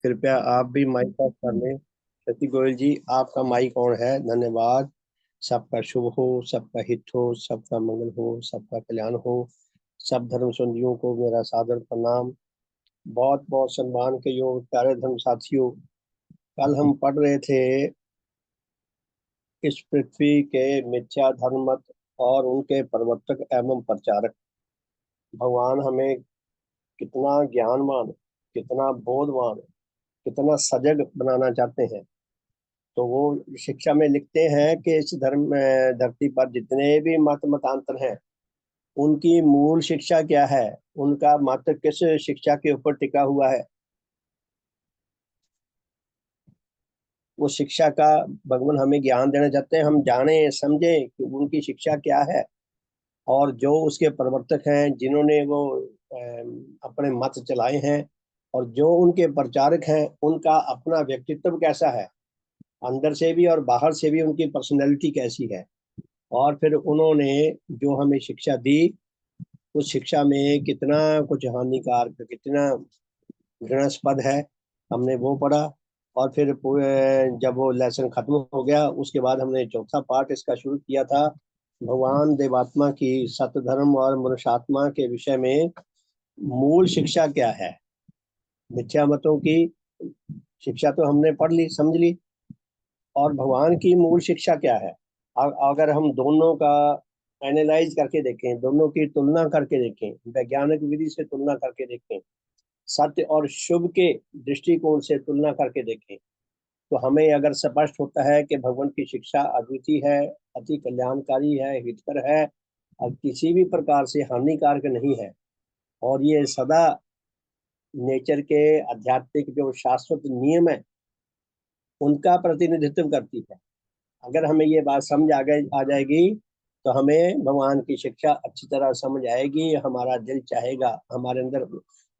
कृपया आप भी माइक ऑफ कर लें। शशि गोयल जी, आपका माइक ऑन है। धन्यवाद। सबका शुभ हो, सबका हित हो, सबका मंगल हो, सबका कल्याण हो। सब धर्म संधियों को मेरा सादर प्रणाम। बहुत बहुत सम्मान के योग प्यारे धर्म साथियों, कल हम पढ़ रहे थे इस पृथ्वी के मिथ्या धर्म मत और उनके प्रवर्तक एवं प्रचारक। भगवान हमें कितना ज्ञानवान, कितना बोधवान, कितना सजग बनाना चाहते हैं। तो वो शिक्षा में लिखते हैं कि इस धरती पर जितने भी मत मतांतर हैं, उनकी मूल शिक्षा क्या है, उनका मत किस शिक्षा के ऊपर टिका हुआ है। वो शिक्षा का भगवान हमें ज्ञान देना चाहते हैं, हम जाने समझे कि उनकी शिक्षा क्या है। और जो उसके प्रवर्तक हैं, जिन्होंने वो अपने मत चलाए हैं, और जो उनके प्रचारक हैं, उनका अपना व्यक्तित्व कैसा है, अंदर से भी और बाहर से भी उनकी पर्सनैलिटी कैसी है। और फिर उन्होंने जो हमें शिक्षा दी, उस शिक्षा में कितना कुछ हानिकारक, कितना घृणास्पद है, हमने वो पढ़ा। और फिर जब वो लेसन खत्म हो गया, उसके बाद हमने चौथा पार्ट इसका शुरू किया था, भगवान देवात्मा की सत्य धर्म और मनुष्यात्मा के विषय में मूल शिक्षा क्या है। मिथ्या मतों की शिक्षा तो हमने पढ़ ली, समझ ली। और भगवान की मूल शिक्षा क्या है, अगर हम दोनों का एनालाइज करके देखें, दोनों की तुलना करके देखें, वैज्ञानिक विधि से तुलना करके देखें, सत्य और शुभ के दृष्टिकोण से तुलना करके देखें, तो हमें अगर स्पष्ट होता है कि भगवान की शिक्षा अद्वितीय है, अति कल्याणकारी है, हितकर है, और किसी भी प्रकार से हानिकारक नहीं है। और ये सदा नेचर के आध्यात्मिक जो शाश्वत नियम है, उनका प्रतिनिधित्व करती है। अगर हमें ये बात समझ आ जाएगी, तो हमें भगवान की शिक्षा अच्छी तरह समझ आएगी, हमारा दिल चाहेगा, हमारे अंदर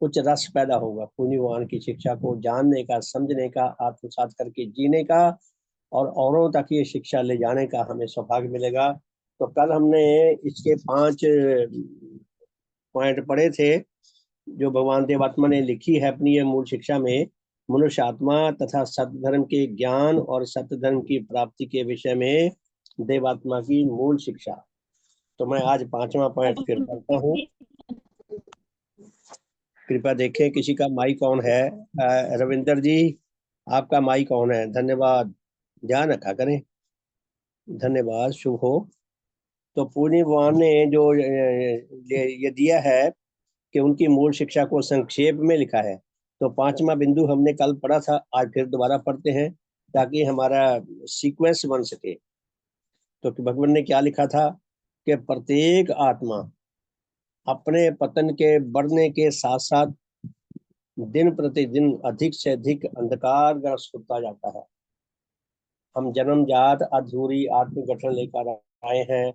कुछ रस पैदा होगा पुण्य भगवान की शिक्षा को जानने का, समझने का, आत्मसात करके जीने का, और औरों तक ये शिक्षा ले जाने का हमें सौभाग्य मिलेगा। तो कल हमने इसके 5 पॉइंट पढ़े थे, जो भगवान देवात्मा ने लिखी है अपनी ये मूल शिक्षा में, मनुष्य आत्मा तथा सत्य धर्म के ज्ञान और सत्य धर्म की प्राप्ति के विषय में देवात्मा की मूल शिक्षा। तो मैं आज 5वां पॉइंट फिर पढ़ता हूँ। कृपया देखें किसी का माइक ऑन है। रविंदर जी, आपका माइक ऑन है। धन्यवाद, ध्यान रखा करें। धन्यवाद, शुभ हो। तो पूर्णी भगवान ने जो ये दिया है कि उनकी मूल शिक्षा को संक्षेप में लिखा है। तो 5वां बिंदु हमने कल पढ़ा था, आज फिर दोबारा पढ़ते हैं ताकि हमारा सीक्वेंस बन सके। तो भगवान ने क्या लिखा था कि प्रत्येक आत्मा अपने पतन के बढ़ने के साथ साथ दिन प्रतिदिन अधिक से अधिक अंधकारग्रस्त होता जाता है। हम जन्मजात अधूरी आत्मगठन लेकर आए हैं,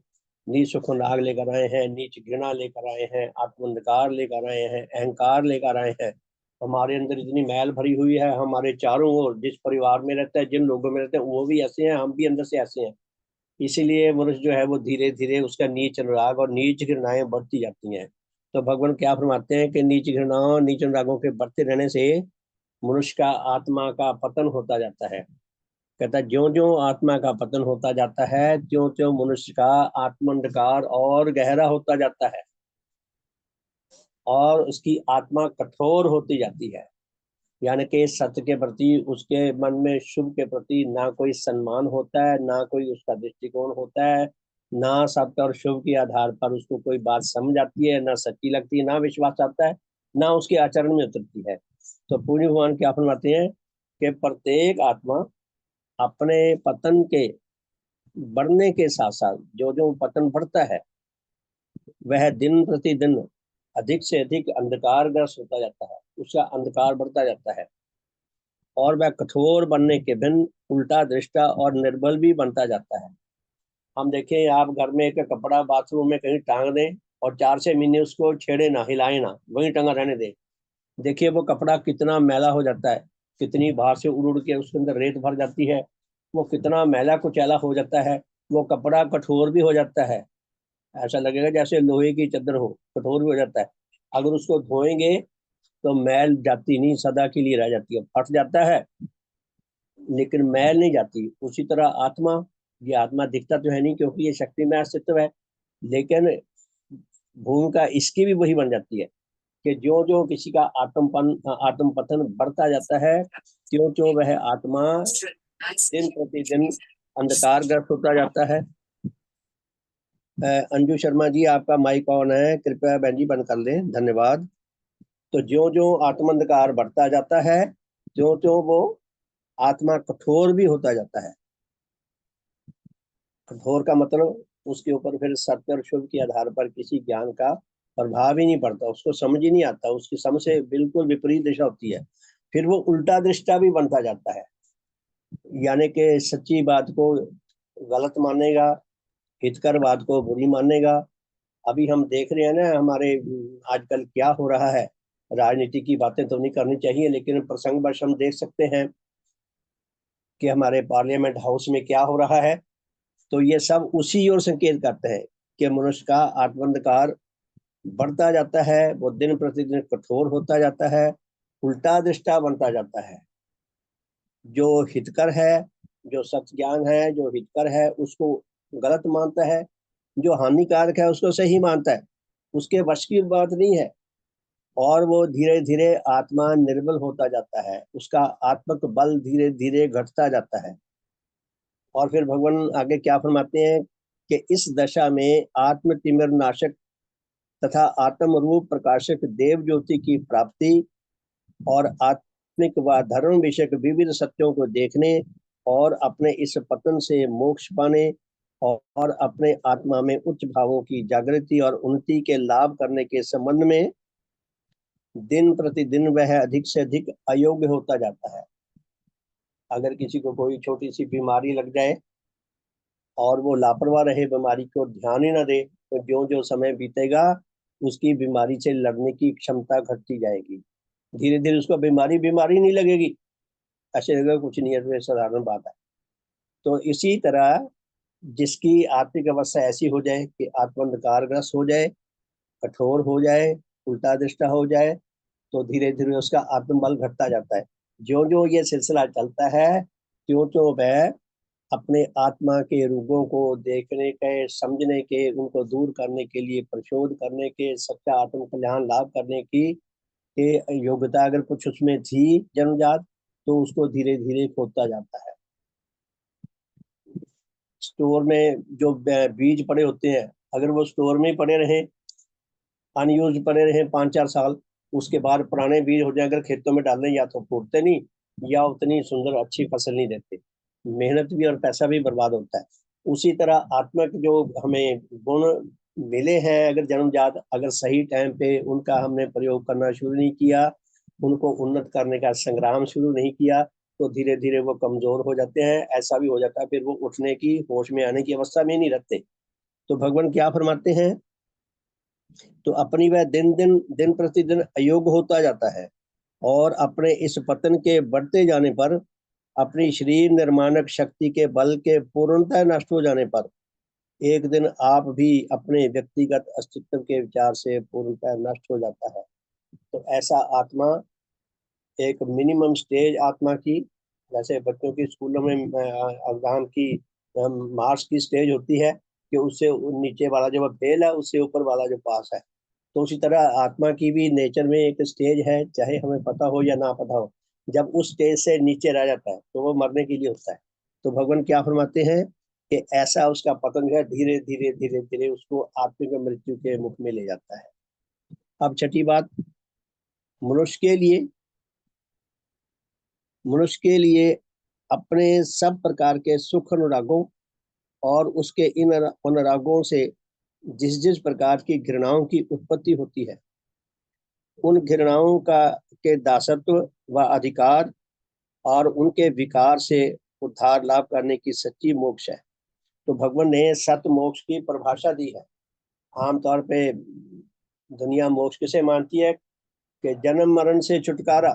नीच सुख नाग लेकर आए हैं, नीच घृणा लेकर आए हैं, आत्मंधकार लेकर आए हैं, अहंकार लेकर आए हैं। हमारे अंदर इतनी मैल भरी हुई है, हमारे चारों ओर जिस परिवार में रहता है, जिन लोगों में रहते हैं, वो भी ऐसे हैं, हम भी अंदर से ऐसे हैं। इसीलिए मनुष्य जो है वो धीरे धीरे उसका नीच अनुराग और नीच घृणाएं बढ़ती जाती हैं। तो भगवान क्या फरमाते हैं कि नीच घृणाओं, नीच अनुरागों के बढ़ते रहने से मनुष्य का आत्मा का पतन होता जाता है। कहता है ज्यो ज्यो आत्मा का पतन होता जाता है, त्यों त्यों मनुष्य का आत्मंधकार और गहरा होता जाता है, और उसकी आत्मा कठोर होती जाती है। यानी कि सत्य के प्रति उसके मन में, शुभ के प्रति ना कोई सम्मान होता है, ना कोई उसका दृष्टिकोण होता है, ना सत्य और शुभ के आधार पर उसको कोई बात समझ आती है, ना सच्ची लगती है, ना विश्वास आता है, ना उसके आचरण में उतरती है। तो पूर्णी भगवान क्या फरमाते हैं कि प्रत्येक आत्मा अपने पतन के बढ़ने के साथ साथ, जो जो पतन बढ़ता है, वह दिन प्रतिदिन अधिक से अधिक अंधकारग्रस्त होता जाता है, उसका अंधकार बढ़ता जाता है, और वह कठोर बनने के भिन्न उल्टा दृष्टा और निर्बल भी बनता जाता है। हम देखें, आप घर में एक कपड़ा बाथरूम में कहीं टांग दें और 4 6 महीने उसको छेड़े ना, हिलाए ना, वहीं टंगा रहने दें, देखिए वो कपड़ा कितना मैला हो जाता है, कितनी बाहर से उड़ उड़ के उसके अंदर रेत भर जाती है, वो कितना मैला कुचैला हो जाता है, वो कपड़ा कठोर भी हो जाता है, ऐसा लगेगा जैसे लोहे की चादर हो, कठोर भी हो जाता है। अगर उसको धोएंगे तो मैल जाती नहीं, सदा के लिए रह जाती है, फट जाता है लेकिन मैल नहीं जाती। उसी तरह आत्मा, ये आत्मा दिखता तो है नहीं क्योंकि ये शक्ति में अस्तित्व है, लेकिन भूमिका इसकी भी वही बन जाती है कि जो जो किसी का आत्म पतन बढ़ता जाता है, त्यों त्यों वह आत्मा दिन प्रतिदिन अंधकारग्रस्त होता जाता है। अंजू शर्मा जी, आपका माइक ऑन है, कृपया बहन जी बंद कर लें, धन्यवाद। तो जो जो आत्म अंधकार बढ़ता जाता है, त्यों त्यों वो आत्मा कठोर भी होता जाता है। कठोर का मतलब उसके ऊपर फिर सत्य और शुभ के आधार पर किसी ज्ञान का प्रभाव ही नहीं पड़ता, उसको समझ ही नहीं आता, उसकी समझ से बिल्कुल विपरीत दिशा होती है। फिर वो उल्टा दृष्टा भी बनता जाता है, यानी कि सच्ची बात को गलत मानेगा, हितकर बात को बुरी मानेगा। अभी हम देख रहे हैं ना हमारे आजकल क्या हो रहा है। राजनीति की बातें तो नहीं करनी चाहिए, लेकिन प्रसंगवश हम देख सकते हैं कि हमारे पार्लियामेंट हाउस में क्या हो रहा है। तो ये सब उसी ओर संकेत करते हैं कि मनुष्य का आत्मंधकार बढ़ता जाता है, वो दिन प्रतिदिन कठोर होता जाता है, उल्टा दृष्टा बनता जाता है। जो हितकर है, जो सत्य ज्ञान है, जो हितकर है उसको गलत मानता है, जो हानिकारक है उसको सही मानता है, उसके वश की बात नहीं है। और वो धीरे धीरे आत्मा निर्बल होता जाता है, उसका आत्मक बल धीरे धीरे घटता जाता है। और फिर भगवान आगे क्या फरमाते हैं कि इस दशा में आत्म तिमिर नाशक तथा आत्म रूप प्रकाशक देव ज्योति की प्राप्ति और आत्मिक व धर्म विषयक विविध सत्यों को देखने और अपने इस पतन से मोक्ष पाने और अपने आत्मा में उच्च भावों की जागृति और उन्नति के लाभ करने के संबंध में दिन प्रतिदिन वह अधिक से अधिक अयोग्य होता जाता है। अगर किसी को कोई छोटी सी बीमारी लग जाए और वो लापरवाह रहे, बीमारी को ध्यान ही ना दे, तो जो जो समय बीतेगा उसकी बीमारी से लड़ने की क्षमता घटती जाएगी। धीरे धीरे उसको बीमारी बीमारी नहीं लगेगी, ऐसे लगेगा कुछ नहीं है, तो साधारण बात है। तो इसी तरह जिसकी आत्मिक अवस्था ऐसी हो जाए कि आत्मंधकारग्रस्त हो जाए, कठोर हो जाए, उल्टा दृष्टा हो जाए, तो धीरे धीरे उसका आत्मबल घटता जाता है। जो जो ये सिलसिला चलता है, त्यों त्यों वह अपने आत्मा के रूपों को देखने के, समझने के, उनको दूर करने के लिए, प्रशोध करने के, सच्चा आत्म कल्याण लाभ करने की योग्यता अगर कुछ उसमें थी जन्मजात, तो उसको धीरे धीरे खोता जाता है। स्टोर में जो बीज पड़े होते हैं, अगर वो स्टोर में ही पड़े रहे, अनयूज पड़े रहे 5-4 साल, उसके बाद पुराने बीज हो जाए अगर खेतों में डालें, या तो फूटते नहीं या उतनी सुंदर अच्छी फसल नहीं देते, मेहनत भी और पैसा भी बर्बाद होता है। उसी तरह आत्मक जो हमें गुण मिले हैं, अगर जन्मजात, अगर सही टाइम पे उनका हमने प्रयोग करना शुरू नहीं किया, उनको उन्नत करने का संग्राम शुरू नहीं किया, तो धीरे धीरे वो कमजोर हो जाते हैं। ऐसा भी हो जाता है फिर वो उठने की, होश में आने की अवस्था में नहीं रहते। तो भगवान क्या फरमाते हैं, तो अपनी वह दिन प्रतिदिन अयोग्य होता जाता है और अपने इस पतन के बढ़ते जाने पर, अपनी शरीर निर्माणक शक्ति के बल के पूर्णतः नष्ट हो जाने पर, एक दिन आप भी अपने व्यक्तिगत अस्तित्व के विचार से पूर्णतः नष्ट हो जाता है। तो ऐसा आत्मा एक मिनिमम स्टेज आत्मा की, जैसे बच्चों की स्कूलों में अवधान की मार्क्स की स्टेज होती है कि उससे नीचे वाला जो फेल है, उससे ऊपर वाला जो पास है। तो उसी तरह आत्मा की भी नेचर में एक स्टेज है, चाहे हमें पता हो या ना पता हो। जब उस स्टेज से नीचे रह जाता है तो वो मरने के लिए होता है। तो भगवान क्या फरमाते हैं कि ऐसा उसका पतन है, धीरे धीरे धीरे धीरे उसको आत्मिक मृत्यु के मुख में ले जाता है। अब छठी बात, मनुष्य के लिए मनुष्य के लिए अपने सब प्रकार के सुख अनुरागों और उसके इन अनुरागों से जिस जिस प्रकार की घृणाओं की उत्पत्ति होती है, उन घृणाओं का के दासत्व व अधिकार और उनके विकार से उद्धार लाभ करने की सच्ची मोक्ष है। तो भगवान ने सत्य मोक्ष की परिभाषा दी है। आमतौर पे दुनिया मोक्ष किसे मानती है कि जन्म मरण से छुटकारा,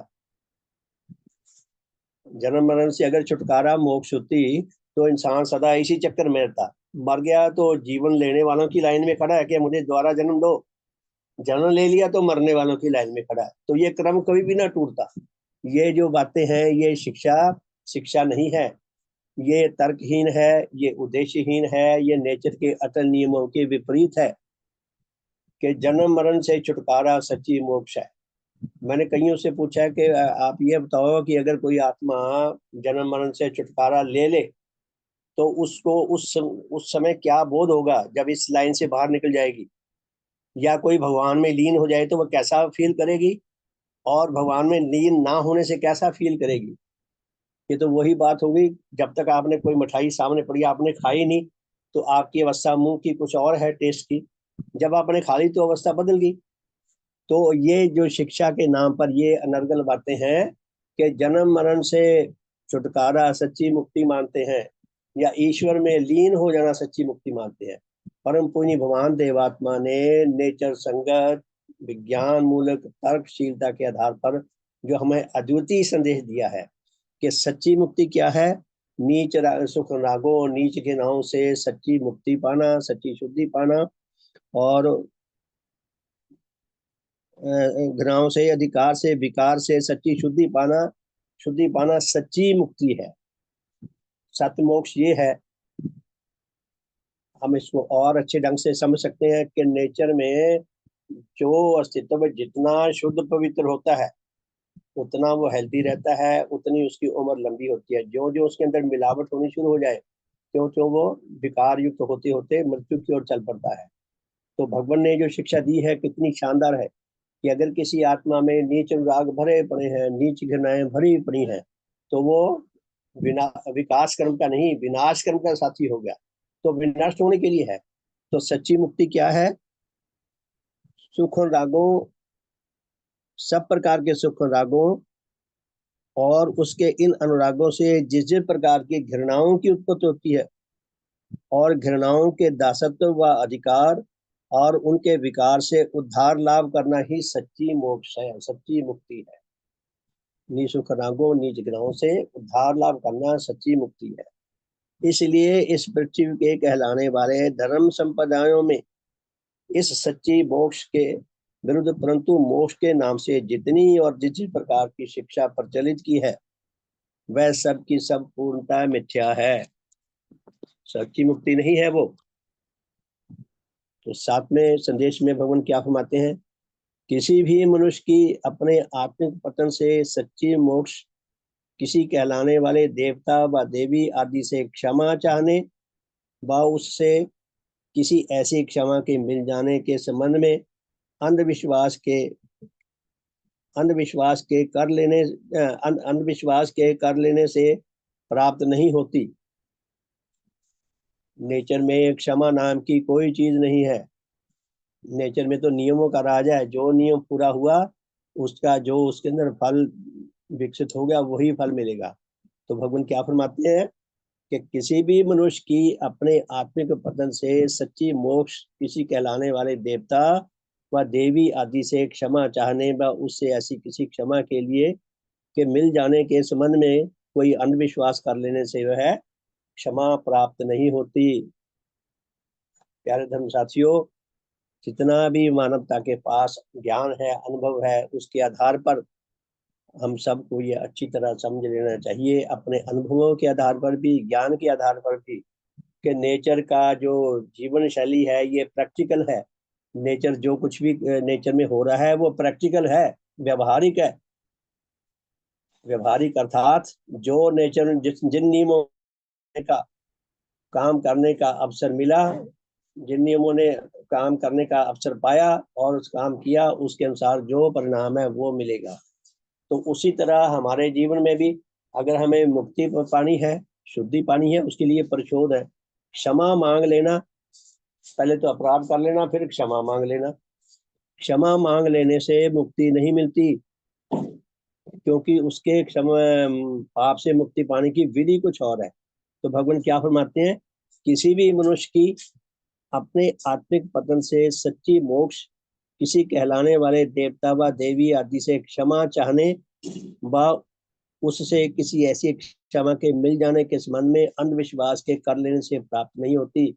जन्म मरण से अगर छुटकारा मोक्ष होती तो इंसान सदा इसी चक्कर में रहता। मर गया तो जीवन लेने वालों की लाइन में खड़ा है कि मुझे दोबारा जन्म दो, जन्म ले लिया तो मरने वालों की लाइन में खड़ा है। तो ये क्रम कभी भी ना टूटता। ये जो बातें हैं ये शिक्षा शिक्षा नहीं है, ये तर्कहीन है, ये उद्देश्यहीन है, ये नेचर के अटल नियमों के विपरीत है कि जन्म मरण से छुटकारा सच्ची मोक्ष है। मैंने कईयों से पूछा कि आप ये बताओ कि अगर कोई आत्मा जन्म मरण से छुटकारा ले ले तो उसको उस समय क्या बोध होगा जब इस लाइन से बाहर निकल जाएगी, या कोई भगवान में लीन हो जाए तो वह कैसा फील करेगी, और भगवान में लीन ना होने से कैसा फील करेगी। ये तो वही बात होगी, जब तक आपने कोई मिठाई सामने पड़ी आपने खाई नहीं तो आपकी अवस्था मुंह की कुछ और है टेस्ट की, जब आपने खा ली तो अवस्था बदल गई। तो ये जो शिक्षा के नाम पर ये अनर्गल बातें हैं कि जन्म मरण से छुटकारा सच्ची मुक्ति मानते हैं, या ईश्वर में लीन हो जाना सच्ची मुक्ति मानते हैं। परम पुण्य भगवान देवात्मा ने नेचर संगत विज्ञान मूलक तर्कशीलता के आधार पर जो हमें अद्वितीय संदेश दिया है कि सच्ची मुक्ति क्या है। नीच सुख रागो नीच घिनाओं से सच्ची मुक्ति पाना, सच्ची शुद्धि पाना, और घृणाओं से अधिकार से विकार से सच्ची शुद्धि पाना सच्ची मुक्ति है। सत्य मोक्ष ये है। हम इसको और अच्छे ढंग से समझ सकते हैं कि नेचर में जो अस्तित्व जितना शुद्ध पवित्र होता है उतना वो हेल्दी रहता है, उतनी उसकी उम्र लंबी होती है। जो जो उसके अंदर मिलावट होनी शुरू हो जाए क्यों क्यों वो विकार युक्त होते होते मृत्यु की ओर चल पड़ता है। तो भगवान ने जो शिक्षा दी है कितनी शानदार है कि अगर किसी आत्मा में नीच राग भरे पड़े हैं, नीच घृणाएं भरी पड़ी हैं, तो वो बिना विकास कर्म का नहीं विनाश कर्म का साथी हो गया, तो विनाश होने के लिए है। तो सच्ची मुक्ति क्या है? सुख और रागों, सब प्रकार के सुख और रागों और उसके इन अनुरागों से जिस जिस प्रकार की घृणाओं की उत्पत्ति होती है, और घृणाओं के दासत्व व अधिकार और उनके विकार से उद्धार लाभ करना ही सच्ची मोक्ष है, सच्ची मुक्ति है। निसुख रागों निज ग्रहों से उद्धार लाभ करना सच्ची मुक्ति है। इसलिए इस पृथ्वी के कहलाने वाले धर्म संप्रदायों में इस सच्ची मोक्ष के विरुद्ध परंतु मोक्ष के नाम से जितनी और जिस जिस प्रकार की शिक्षा प्रचलित की है वह सब की सब पूर्णतः मिथ्या है, सच्ची मुक्ति नहीं है वो। तो सातवें संदेश में भगवान क्या फरमाते हैं? किसी भी मनुष्य की अपने आत्मिक पतन से सच्ची मोक्ष किसी कहलाने वाले देवता व देवी आदि से क्षमा चाहने व उससे किसी ऐसी क्षमा के मिल जाने के संबंध में अंधविश्वास के अंधविश्वास के कर लेने से प्राप्त नहीं होती। नेचर में क्षमा नाम की कोई चीज नहीं है। नेचर में तो नियमों का राज है, जो नियम पूरा हुआ उसका जो उसके अंदर फल विकसित हो गया वही फल मिलेगा। तो भगवान क्या फरमाते हैं कि किसी भी मनुष्य की अपने आत्मिक पतन से सच्ची मोक्ष किसी कहलाने वाले देवता व देवी आदि से क्षमा चाहने व उससे ऐसी किसी क्षमा के लिए के मिल जाने के संबंध में कोई अंधविश्वास कर लेने से वह क्षमा प्राप्त नहीं होती। प्यारे धर्म साथियों, जितना भी मानवता के पास ज्ञान है अनुभव है उसके आधार पर हम सबको ये अच्छी तरह समझ लेना चाहिए, अपने अनुभवों के आधार पर भी ज्ञान के आधार पर भी, कि नेचर का जो जीवन शैली है ये प्रैक्टिकल है। नेचर जो कुछ भी नेचर में हो रहा है वो प्रैक्टिकल है, व्यवहारिक है। व्यवहारिक अर्थात जो नेचर जिन नियमों का काम करने का अवसर मिला, जिन नियमों ने काम करने का अवसर पाया और उस काम किया उसके अनुसार जो परिणाम है वो मिलेगा। तो उसी तरह हमारे जीवन में भी अगर हमें मुक्ति पानी है, शुद्धि पानी है, उसके लिए परिशोध है, क्षमा मांग लेना। पहले तो अपराध कर लेना फिर क्षमा मांग लेना। क्षमा मांग लेने से मुक्ति नहीं मिलती, क्योंकि उसके क्षमा पाप से मुक्ति पाने की विधि कुछ और है। तो भगवान क्या फरमाते हैं? किसी भी मनुष्य की अपने आत्मिक पतन से सच्ची मोक्ष किसी कहलाने वाले देवता व देवी आदि से क्षमा चाहने व उससे किसी ऐसी क्षमा के मिल जाने के संबंध में अंधविश्वास के कर लेने से प्राप्त नहीं होती।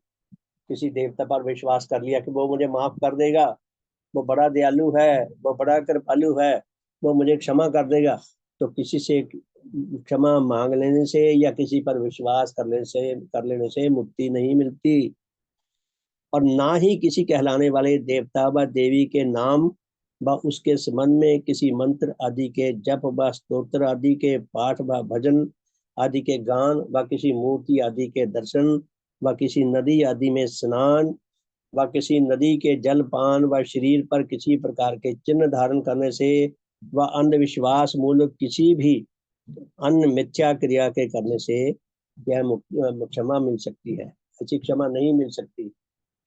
किसी देवता पर विश्वास कर लिया कि वो मुझे माफ कर देगा, वो बड़ा दयालु है, वो बड़ा कृपालु है, वो मुझे क्षमा कर देगा, तो किसी से क्षमा मांग लेने से या किसी पर विश्वास कर लेने से मुक्ति नहीं मिलती। और ना ही किसी कहलाने वाले देवता व देवी के नाम व उसके संबंध में किसी मंत्र आदि के जप व स्तोत्र आदि के पाठ व भजन आदि के गान व किसी मूर्ति आदि के दर्शन व किसी नदी आदि में स्नान व किसी नदी के जल पान व शरीर पर किसी प्रकार के चिन्ह धारण करने से व अंधविश्वास मूलक किसी भी अन्य मिथ्या क्रिया के करने से यह क्षमा मिल सकती है। ऐसी क्षमा नहीं मिल सकती,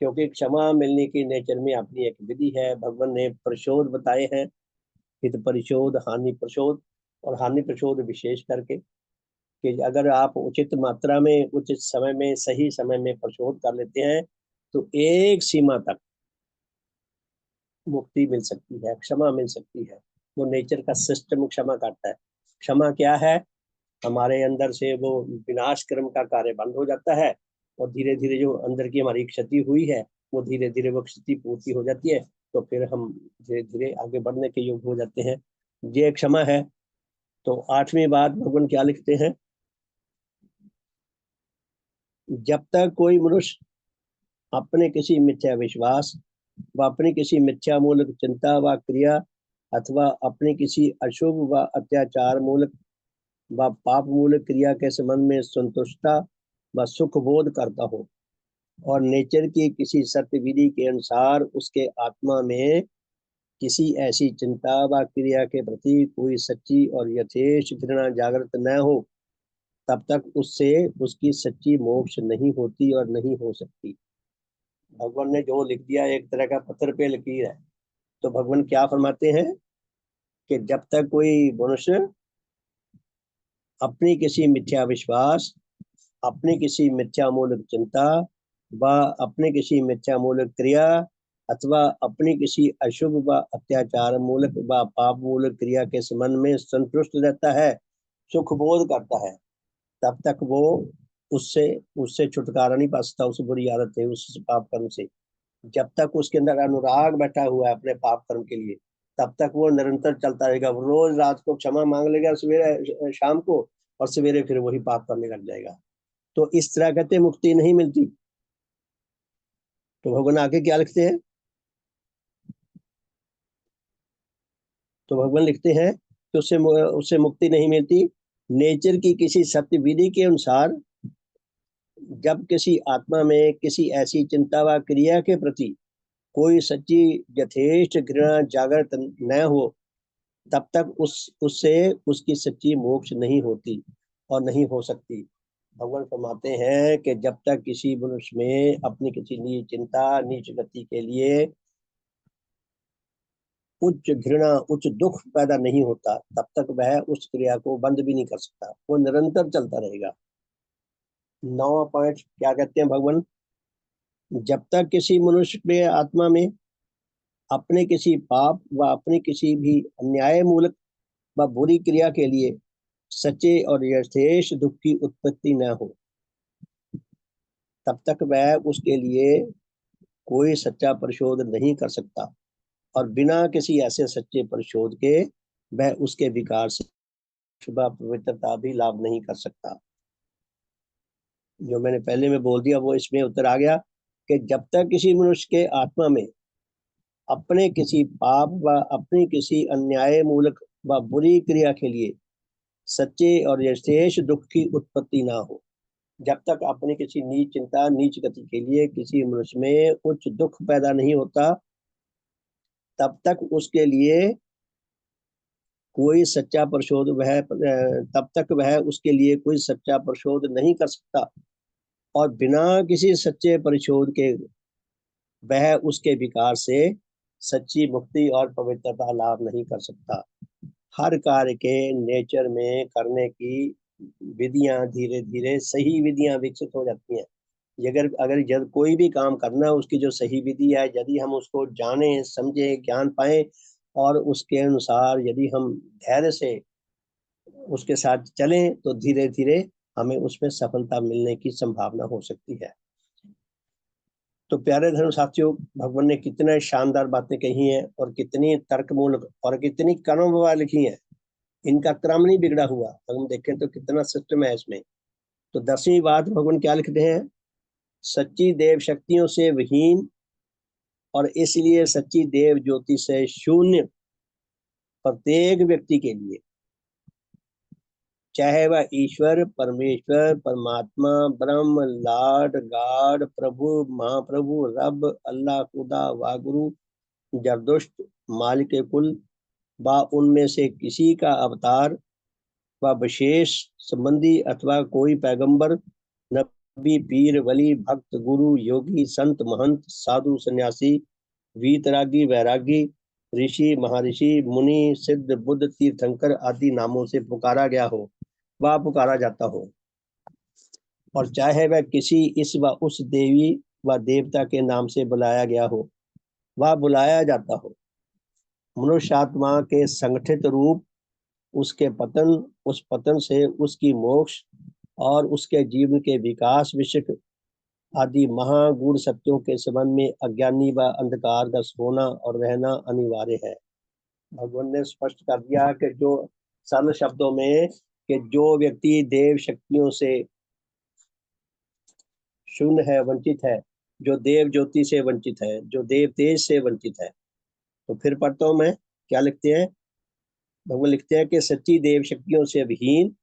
क्योंकि क्षमा मिलने की नेचर में अपनी एक विधि है। भगवान ने परिशोध बताए हैं, हित परिशोध, हानि परिशोध, और हानि परिशोध विशेष करके कि अगर आप उचित मात्रा में, उचित समय में, सही समय में परिशोध कर लेते हैं तो एक सीमा तक मुक्ति मिल सकती है, क्षमा मिल सकती है। वो नेचर का सिस्टम क्षमा करता है। क्षमा क्या है? हमारे अंदर से वो विनाश कर्म का कार्य बंद हो जाता है, और धीरे धीरे जो अंदर की हमारी क्षति हुई है वो धीरे धीरे वो क्षति पूर्ति हो जाती है, तो फिर हम धीरे धीरे आगे बढ़ने के योग्य हो जाते हैं। ये क्षमा है। तो 8वीं बात भगवान क्या लिखते हैं? जब तक कोई मनुष्य अपने किसी मिथ्या विश्वास व अपनी किसी मिथ्या मूलक चिंता व क्रिया अथवा अपनी किसी अशुभ व अत्याचार मूलक व पाप मूलक क्रिया के संबंध में संतुष्टता व सुख बोध करता हो, और नेचर की किसी सत्य विधि के अनुसार उसके आत्मा में किसी ऐसी चिंता व क्रिया के प्रति कोई सच्ची और यथेष्ट घृणा जागृत न हो, तब तक उससे उसकी सच्ची मोक्ष नहीं होती और नहीं हो सकती। भगवान ने जो लिख दिया एक तरह का पत्थर पे लकीर है। तो भगवान क्या फरमाते हैं कि जब तक कोई मनुष्य अपनी किसी मिथ्या विश्वास, अपनी किसी मिथ्या मूलक चिंता व अपनी किसी मिथ्या मूलक क्रिया अथवा अपनी किसी अशुभ व अत्याचार मूलक व पाप मूलक क्रिया के संबंध में संतुष्ट रहता है, सुख बोध करता है, तब तक वो उससे उससे छुटकारा नहीं पा सकता, उस बुरी आदत है, उस पाप कर्म से। जब तक उसके अंदर अनुराग बैठा हुआ है अपने पाप कर्म के लिए, तब तक वो निरंतर चलता रहेगा। वो रोज रात को क्षमा मांग लेगा, सवेरे शाम को, और सवेरे फिर वही पाप करने लग जाएगा। तो इस तरह कहते मुक्ति नहीं मिलती। तो भगवान आगे क्या लिखते हैं? तो भगवान लिखते हैं कि उससे उससे मुक्ति नहीं मिलती। नेचर की किसी सत्य विधि के अनुसार जब किसी आत्मा में किसी ऐसी चिंता व क्रिया के प्रति कोई सच्ची यथेष्ट घृणा जागृत न हो, तब तक उससे उसकी सच्ची मोक्ष नहीं होती और नहीं हो सकती। भगवान फरमाते हैं कि जब तक किसी मनुष्य में अपनी किसी नीच चिंता, नीच गति के लिए उच्च घृणा, उच्च दुख पैदा नहीं होता, तब तक वह उस क्रिया को बंद भी नहीं कर सकता, वो निरंतर चलता रहेगा। 9वां पॉइंट क्या कहते हैं भगवान? जब तक किसी मनुष्य के आत्मा में अपने किसी पाप व अपनी किसी भी अन्याय मूलक व बुरी क्रिया के लिए सच्चे और यथेष्ट दुख की उत्पत्ति न हो, तब तक वह उसके लिए कोई सच्चा परिशोध नहीं कर सकता, और बिना किसी ऐसे सच्चे परिशोध के वह उसके विकार से शुभ पवित्रता भी लाभ नहीं कर सकता। जो मैंने पहले में बोल दिया वो इसमें उत्तर आ गया कि जब तक किसी मनुष्य के आत्मा में अपने किसी पाप व अपनी किसी अन्याय मूलक व बुरी क्रिया के लिए सच्चे और यथेष्ट दुख की उत्पत्ति ना हो, जब तक अपनी किसी नीच चिंता, नीच गति के लिए किसी मनुष्य में उच्च दुख पैदा नहीं होता, तब तक उसके लिए कोई सच्चा परिशोध वह तब तक वह उसके लिए कोई सच्चा परिशोध नहीं कर सकता, और बिना किसी सच्चे परिशोध के वह उसके विकार से सच्ची मुक्ति और पवित्रता लाभ नहीं कर सकता। हर कार्य के नेचर में करने की विधियां धीरे धीरे सही विधियां विकसित हो जाती हैं। अगर अगर जब कोई भी काम करना है उसकी जो सही विधि है, यदि हम उसको जाने, समझे, ज्ञान पाए, और उसके अनुसार यदि हम धैर्य से उसके साथ चलें, तो धीरे धीरे हमें उसमें सफलता मिलने की संभावना हो सकती है। तो प्यारे धर्म साथियों, भगवान ने कितने शानदार बातें कही हैं और कितनी तर्कमूलक और कितनी कर्म लिखी हैं। इनका क्रम नहीं बिगड़ा हुआ। अगर हम देखें तो कितना सिस्टम है इसमें। तो 10वीं बात भगवान क्या लिखते हैं? सच्ची देव शक्तियों से विहीन और इसलिए सच्ची देव ज्योति से शून्य प्रत्येक व्यक्ति के लिए, चाहे वह ईश्वर, परमेश्वर, परमात्मा, ब्रह्म, लॉर्ड, गॉड, प्रभु, महाप्रभु, रब, अल्लाह, खुदा, वागुरु, जरदुष्ट, मालिक कुल, व उनमें से किसी का अवतार व विशेष संबंधी अथवा कोई पैगंबर, नबी, पीर, वली, भक्त, गुरु, योगी, संत, महंत, साधु, सन्यासी, वीतरागी, वैरागी, ऋषि, महर्षि, मुनि, सिद्ध, बुद्ध, तीर्थंकर आदि नामों से पुकारा गया हो व पुकारा जाता हो, और चाहे वह किसी इस व उस देवी व देवता के नाम से बुलाया गया हो व बुलाया जाता हो, मनुष्य आत्मा के संगठित रूप, उसके पतन, उस पतन से उसकी मोक्ष और उसके जीवन के विकास विषय आदि महागुण सत्यों के संबंध में अज्ञानी व अंधकार का सोना और रहना अनिवार्य है। भगवान ने स्पष्ट कर दिया कि जो सरल शब्दों में, कि जो व्यक्ति देव शक्तियों से शून्य है, वंचित है, जो देव ज्योति से वंचित है, जो देव तेज से वंचित है, तो फिर पढ़ता हूं मैं क्या लिखते हैं। भगवान लिखते हैं कि सच्ची देव शक्तियों से विहीन,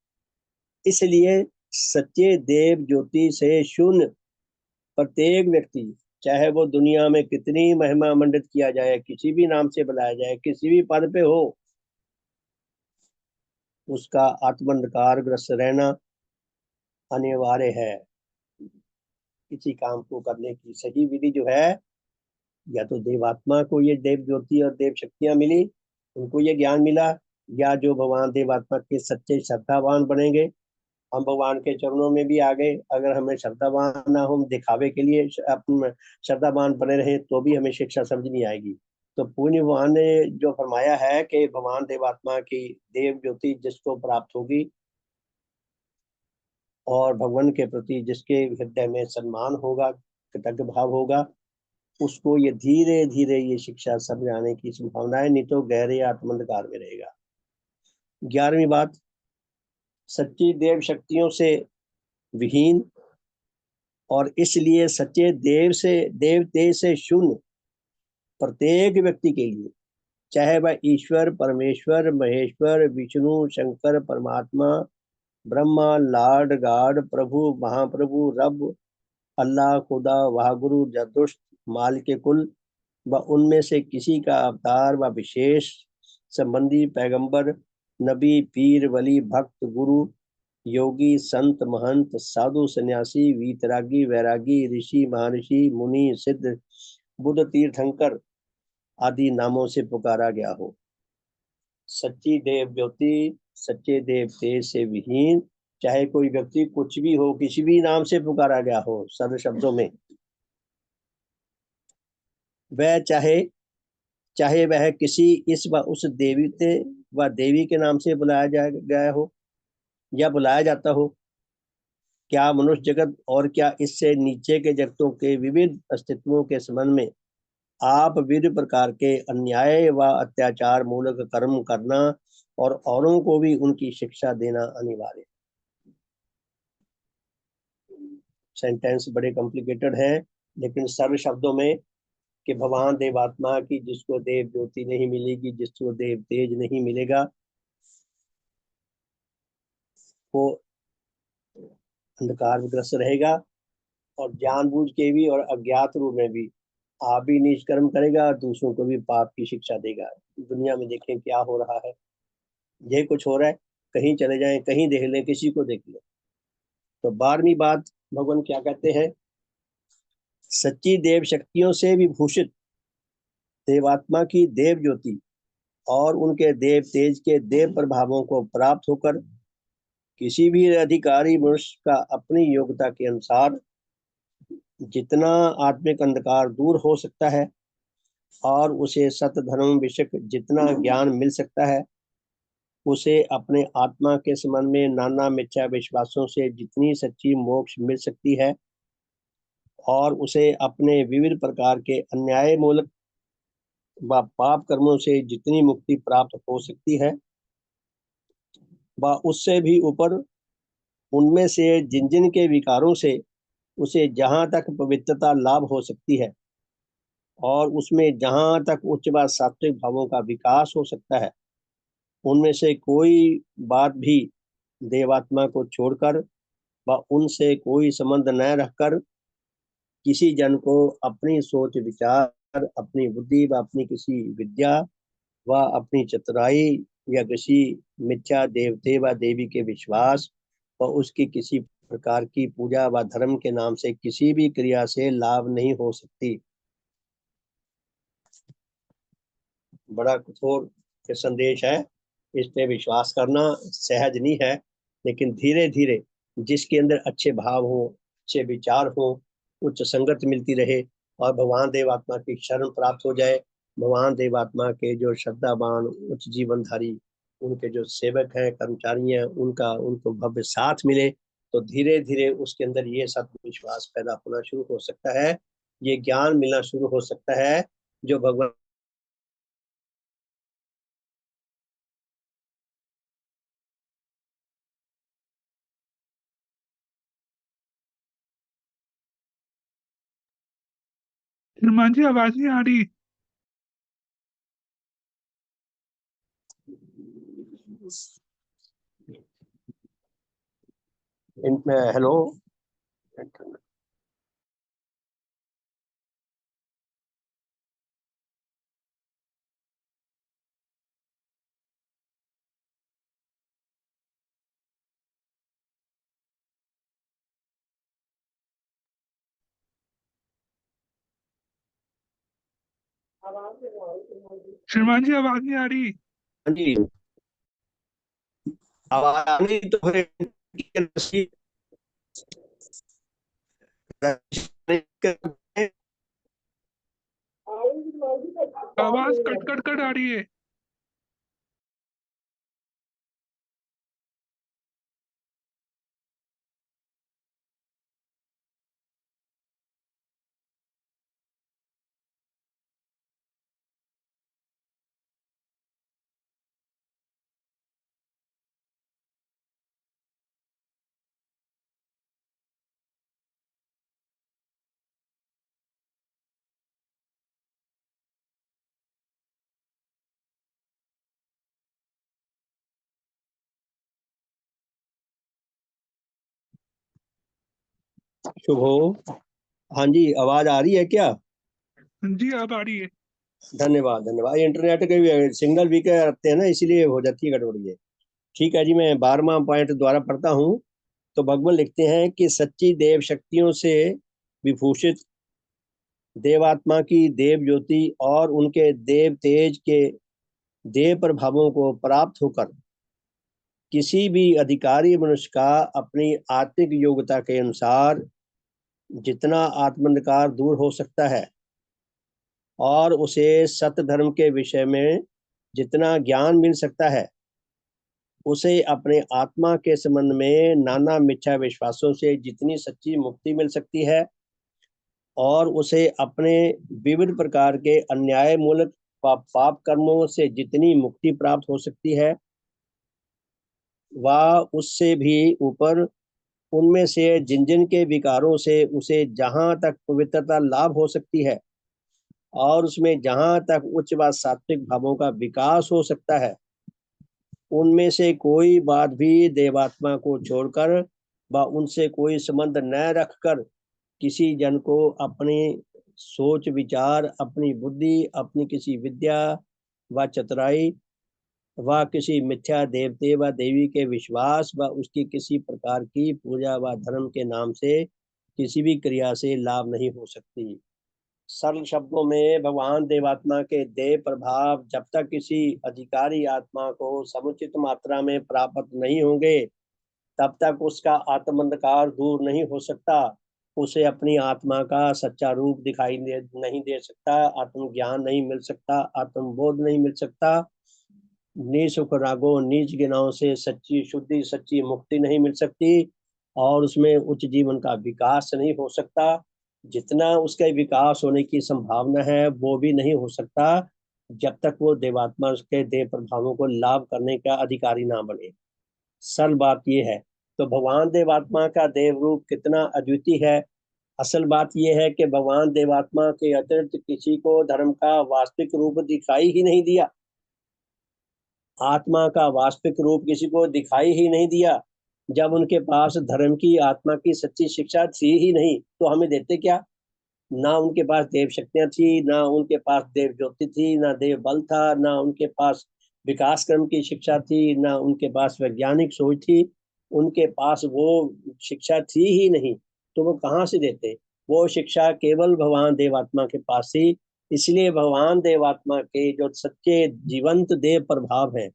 इसलिए सच्चे देव ज्योति से शून्य प्रत्येक व्यक्ति, चाहे वो दुनिया में कितनी महिमा मंडित किया जाए, किसी भी नाम से बुलाया जाए, किसी भी पद पे हो, उसका आत्मंधकार ग्रस्त रहना अनिवार्य है। किसी काम को करने की सही विधि जो है, या तो देवात्मा को ये देव ज्योति और देव शक्तियां मिली, उनको ये ज्ञान मिला, या जो भगवान देवात्मा के सच्चे श्रद्धावान बनेंगे, हम भगवान के चरणों में भी आ गए। अगर हमें श्रद्धावान ना हो, हम दिखावे के लिए श्रद्धावान बने रहे, तो भी हमें शिक्षा समझ नहीं आएगी। तो पूज्य भगवान ने जो फरमाया है कि भगवान देवात्मा की देव ज्योति जिसको प्राप्त होगी और भगवान के प्रति जिसके हृदय में सम्मान होगा, कृतज्ञ भाव होगा, उसको ये धीरे धीरे ये शिक्षा समझ आने की संभावना है, नहीं तो गहरे आत्मंधकार में रहेगा। 11वीं बात, सच्ची देव शक्तियों से विहीन और इसलिए सच्चे देव तेज से शून्य प्रत्येक व्यक्ति के लिए, चाहे वह ईश्वर, परमेश्वर, महेश्वर, विष्णु, शंकर, परमात्मा, ब्रह्मा, लॉर्ड, गॉड, प्रभु, महाप्रभु, रब, अल्लाह, खुदा, वाहगुरु, जरदुष्ट, मालिक कुल, व उनमें से किसी का अवतार व विशेष संबंधी, पैगंबर, नबी, पीर, वली, भक्त, गुरु, योगी, संत, महंत, साधु, सन्यासी, वीतरागी, वैरागी, ऋषि, महर्षि, मुनि, सिद्ध, बुद्ध, तीर्थंकर आदि नामों से पुकारा गया हो। सच्ची देव ज्योति, सच्चे देव तेज से विहीन, चाहे कोई व्यक्ति कुछ भी हो, किसी भी नाम से पुकारा गया हो, सरल शब्दों में, वह चाहे चाहे वह किसी इस व उस देवते व देवी के नाम से बुलाया गया हो या बुलाया जाता हो, क्या मनुष्य जगत और क्या इससे नीचे के जगतों के विविध अस्तित्वों के संबंध में आप विविध प्रकार के अन्याय व अत्याचार मूलक कर्म करना और औरों को भी उनकी शिक्षा देना अनिवार्य। सेंटेंस बड़े कॉम्प्लिकेटेड हैं, लेकिन सरल शब्दों में, कि भगवान देवात्मा की जिसको देव ज्योति नहीं मिलेगी, जिसको देव तेज नहीं मिलेगा, वो अंधकार में ग्रस्त रहेगा और जानबूझ के भी और अज्ञात रूप में भी आप भी नीच कर्म करेगा और दूसरों को भी पाप की शिक्षा देगा। दुनिया में देखें क्या हो रहा है, ये कुछ हो रहा है, कहीं चले जाएं, कहीं देख लें, किसी को देख लें। तो 12वीं बात भगवान क्या कहते हैं, सच्ची देव शक्तियों से विभूषित देवात्मा की देव ज्योति और उनके देव तेज के देव प्रभावों को प्राप्त होकर किसी भी अधिकारी मनुष्य का अपनी योग्यता के अनुसार जितना आत्मिक अंधकार दूर हो सकता है और उसे सत्य धर्म विषय जितना ज्ञान मिल सकता है, उसे अपने आत्मा के संबंध में नाना मिथ्या विश्वासों से जितनी सच्ची मोक्ष मिल सकती है और उसे अपने विविध प्रकार के अन्याय मूलक व पाप कर्मों से जितनी मुक्ति प्राप्त हो सकती है, व उससे भी ऊपर उनमें से जिन जिन के विकारों से उसे जहाँ तक पवित्रता लाभ हो सकती है, और उसमें जहाँ तक उच्च व सात्विक भावों का विकास हो सकता है, उनमें से कोई बात भी देवात्मा को छोड़कर व उनसे कोई संबंध न रखकर किसी जन को अपनी सोच विचार, अपनी बुद्धि व अपनी किसी विद्या व अपनी चतुराई या किसी मिथ्या देवते व देवी के विश्वास व उसकी किसी प्रकार की पूजा व धर्म के नाम से किसी भी क्रिया से लाभ नहीं हो सकती। बड़ा कठोर संदेश है। इस पे विश्वास करना सहज नहीं है, लेकिन धीरे धीरे जिसके अंदर अच्छे भाव हो, अच्छे विचार हो, उच्च संगत मिलती रहे और भगवान देवात्मा की शरण प्राप्त हो जाए, भगवान देवात्मा के जो श्रद्धावान उच्च जीवनधारी उनके जो सेवक हैं, कर्मचारी हैं, उनका उनको भव्य साथ मिले, तो धीरे धीरे उसके अंदर ये सत्य विश्वास पैदा होना शुरू हो सकता है, ये ज्ञान मिलना शुरू हो सकता है जो भगवान। श्रीमान जी आवाज नहीं आ रही। हेलो। श्रीमान जी आवाज नहीं आ रही। हाँ जी, आवाज आनी तो है। आवाज कट कट कट आ रही है। शुभ हो। हाँ जी, आवाज आ रही है क्या? जी अब आ रही है। धन्यवाद धन्यवाद। इंटरनेट के भी सिग्नल वीक आते हैं ना, इसीलिए हो जाती है गड़बड़ी है। ठीक है जी, मैं 12वां पॉइंट द्वारा पढ़ता हूँ। तो भगवान लिखते हैं कि सच्ची देव शक्तियों से विभूषित देवात्मा की देव ज्योति और उनके देव तेज के देव प्रभावों को प्राप्त होकर किसी भी अधिकारी मनुष्य का अपनी आत्मिक योग्यता के अनुसार जितना आत्माधिकार दूर हो सकता है और उसे सत्य धर्म के विषय में जितना ज्ञान मिल सकता है, उसे अपने आत्मा के संबंध में नाना मिथ्या विश्वासों से जितनी सच्ची मुक्ति मिल सकती है, और उसे अपने विविध प्रकार के अन्याय मूलक पाप कर्मों से जितनी मुक्ति प्राप्त हो सकती है, वह उससे भी ऊपर उनमें से जिन जिन के विकारों से उसे जहाँ तक पवित्रता लाभ हो सकती है, और उसमें जहाँ तक उच्च व सात्विक भावों का विकास हो सकता है, उनमें से कोई बात भी देवात्मा को छोड़कर व उनसे कोई संबंध न रखकर किसी जन को अपनी सोच विचार, अपनी बुद्धि, अपनी किसी विद्या व चतुराई व किसी मिथ्या देवते व देवी के विश्वास व उसकी किसी प्रकार की पूजा व धर्म के नाम से किसी भी क्रिया से लाभ नहीं हो सकती। सरल शब्दों में भगवान देवात्मा के देव प्रभाव जब तक किसी अधिकारी आत्मा को समुचित मात्रा में प्राप्त नहीं होंगे, तब तक उसका आत्मंधकार दूर नहीं हो सकता, उसे अपनी आत्मा का सच्चा रूप नहीं दे सकता, आत्मज्ञान नहीं मिल सकता, आत्मबोध नहीं मिल सकता, निसुख रागो नीच गिनाओं से सच्ची शुद्धि, सच्ची मुक्ति नहीं मिल सकती, और उसमें उच्च जीवन का विकास नहीं हो सकता, जितना उसका विकास होने की संभावना है वो भी नहीं हो सकता जब तक वो देवात्मा उसके देव प्रभावों को लाभ करने का अधिकारी ना बने। सरल बात ये है। तो भगवान देवात्मा का देव रूप कितना अद्वितीय है। असल बात यह है कि भगवान देवात्मा के अतिरिक्त किसी को धर्म का वास्तविक रूप दिखाई ही नहीं दिया। आत्मा का वास्तविक रूप किसी को दिखाई ही नहीं दिया। जब उनके पास धर्म की आत्मा की सच्ची शिक्षा थी ही नहीं तो हमें देते क्या। ना उनके पास देव शक्तियां थी, ना उनके पास देव ज्योति थी, ना देव बल था, ना उनके पास विकास क्रम की शिक्षा थी, ना उनके पास वैज्ञानिक सोच थी। उनके पास वो शिक्षा थी ही नहीं तो वो कहाँ से देते। वो शिक्षा केवल भगवान देवात्मा के पास थी। इसलिए भगवान देवात्मा के जो सच्चे जीवंत देव प्रभाव हैं,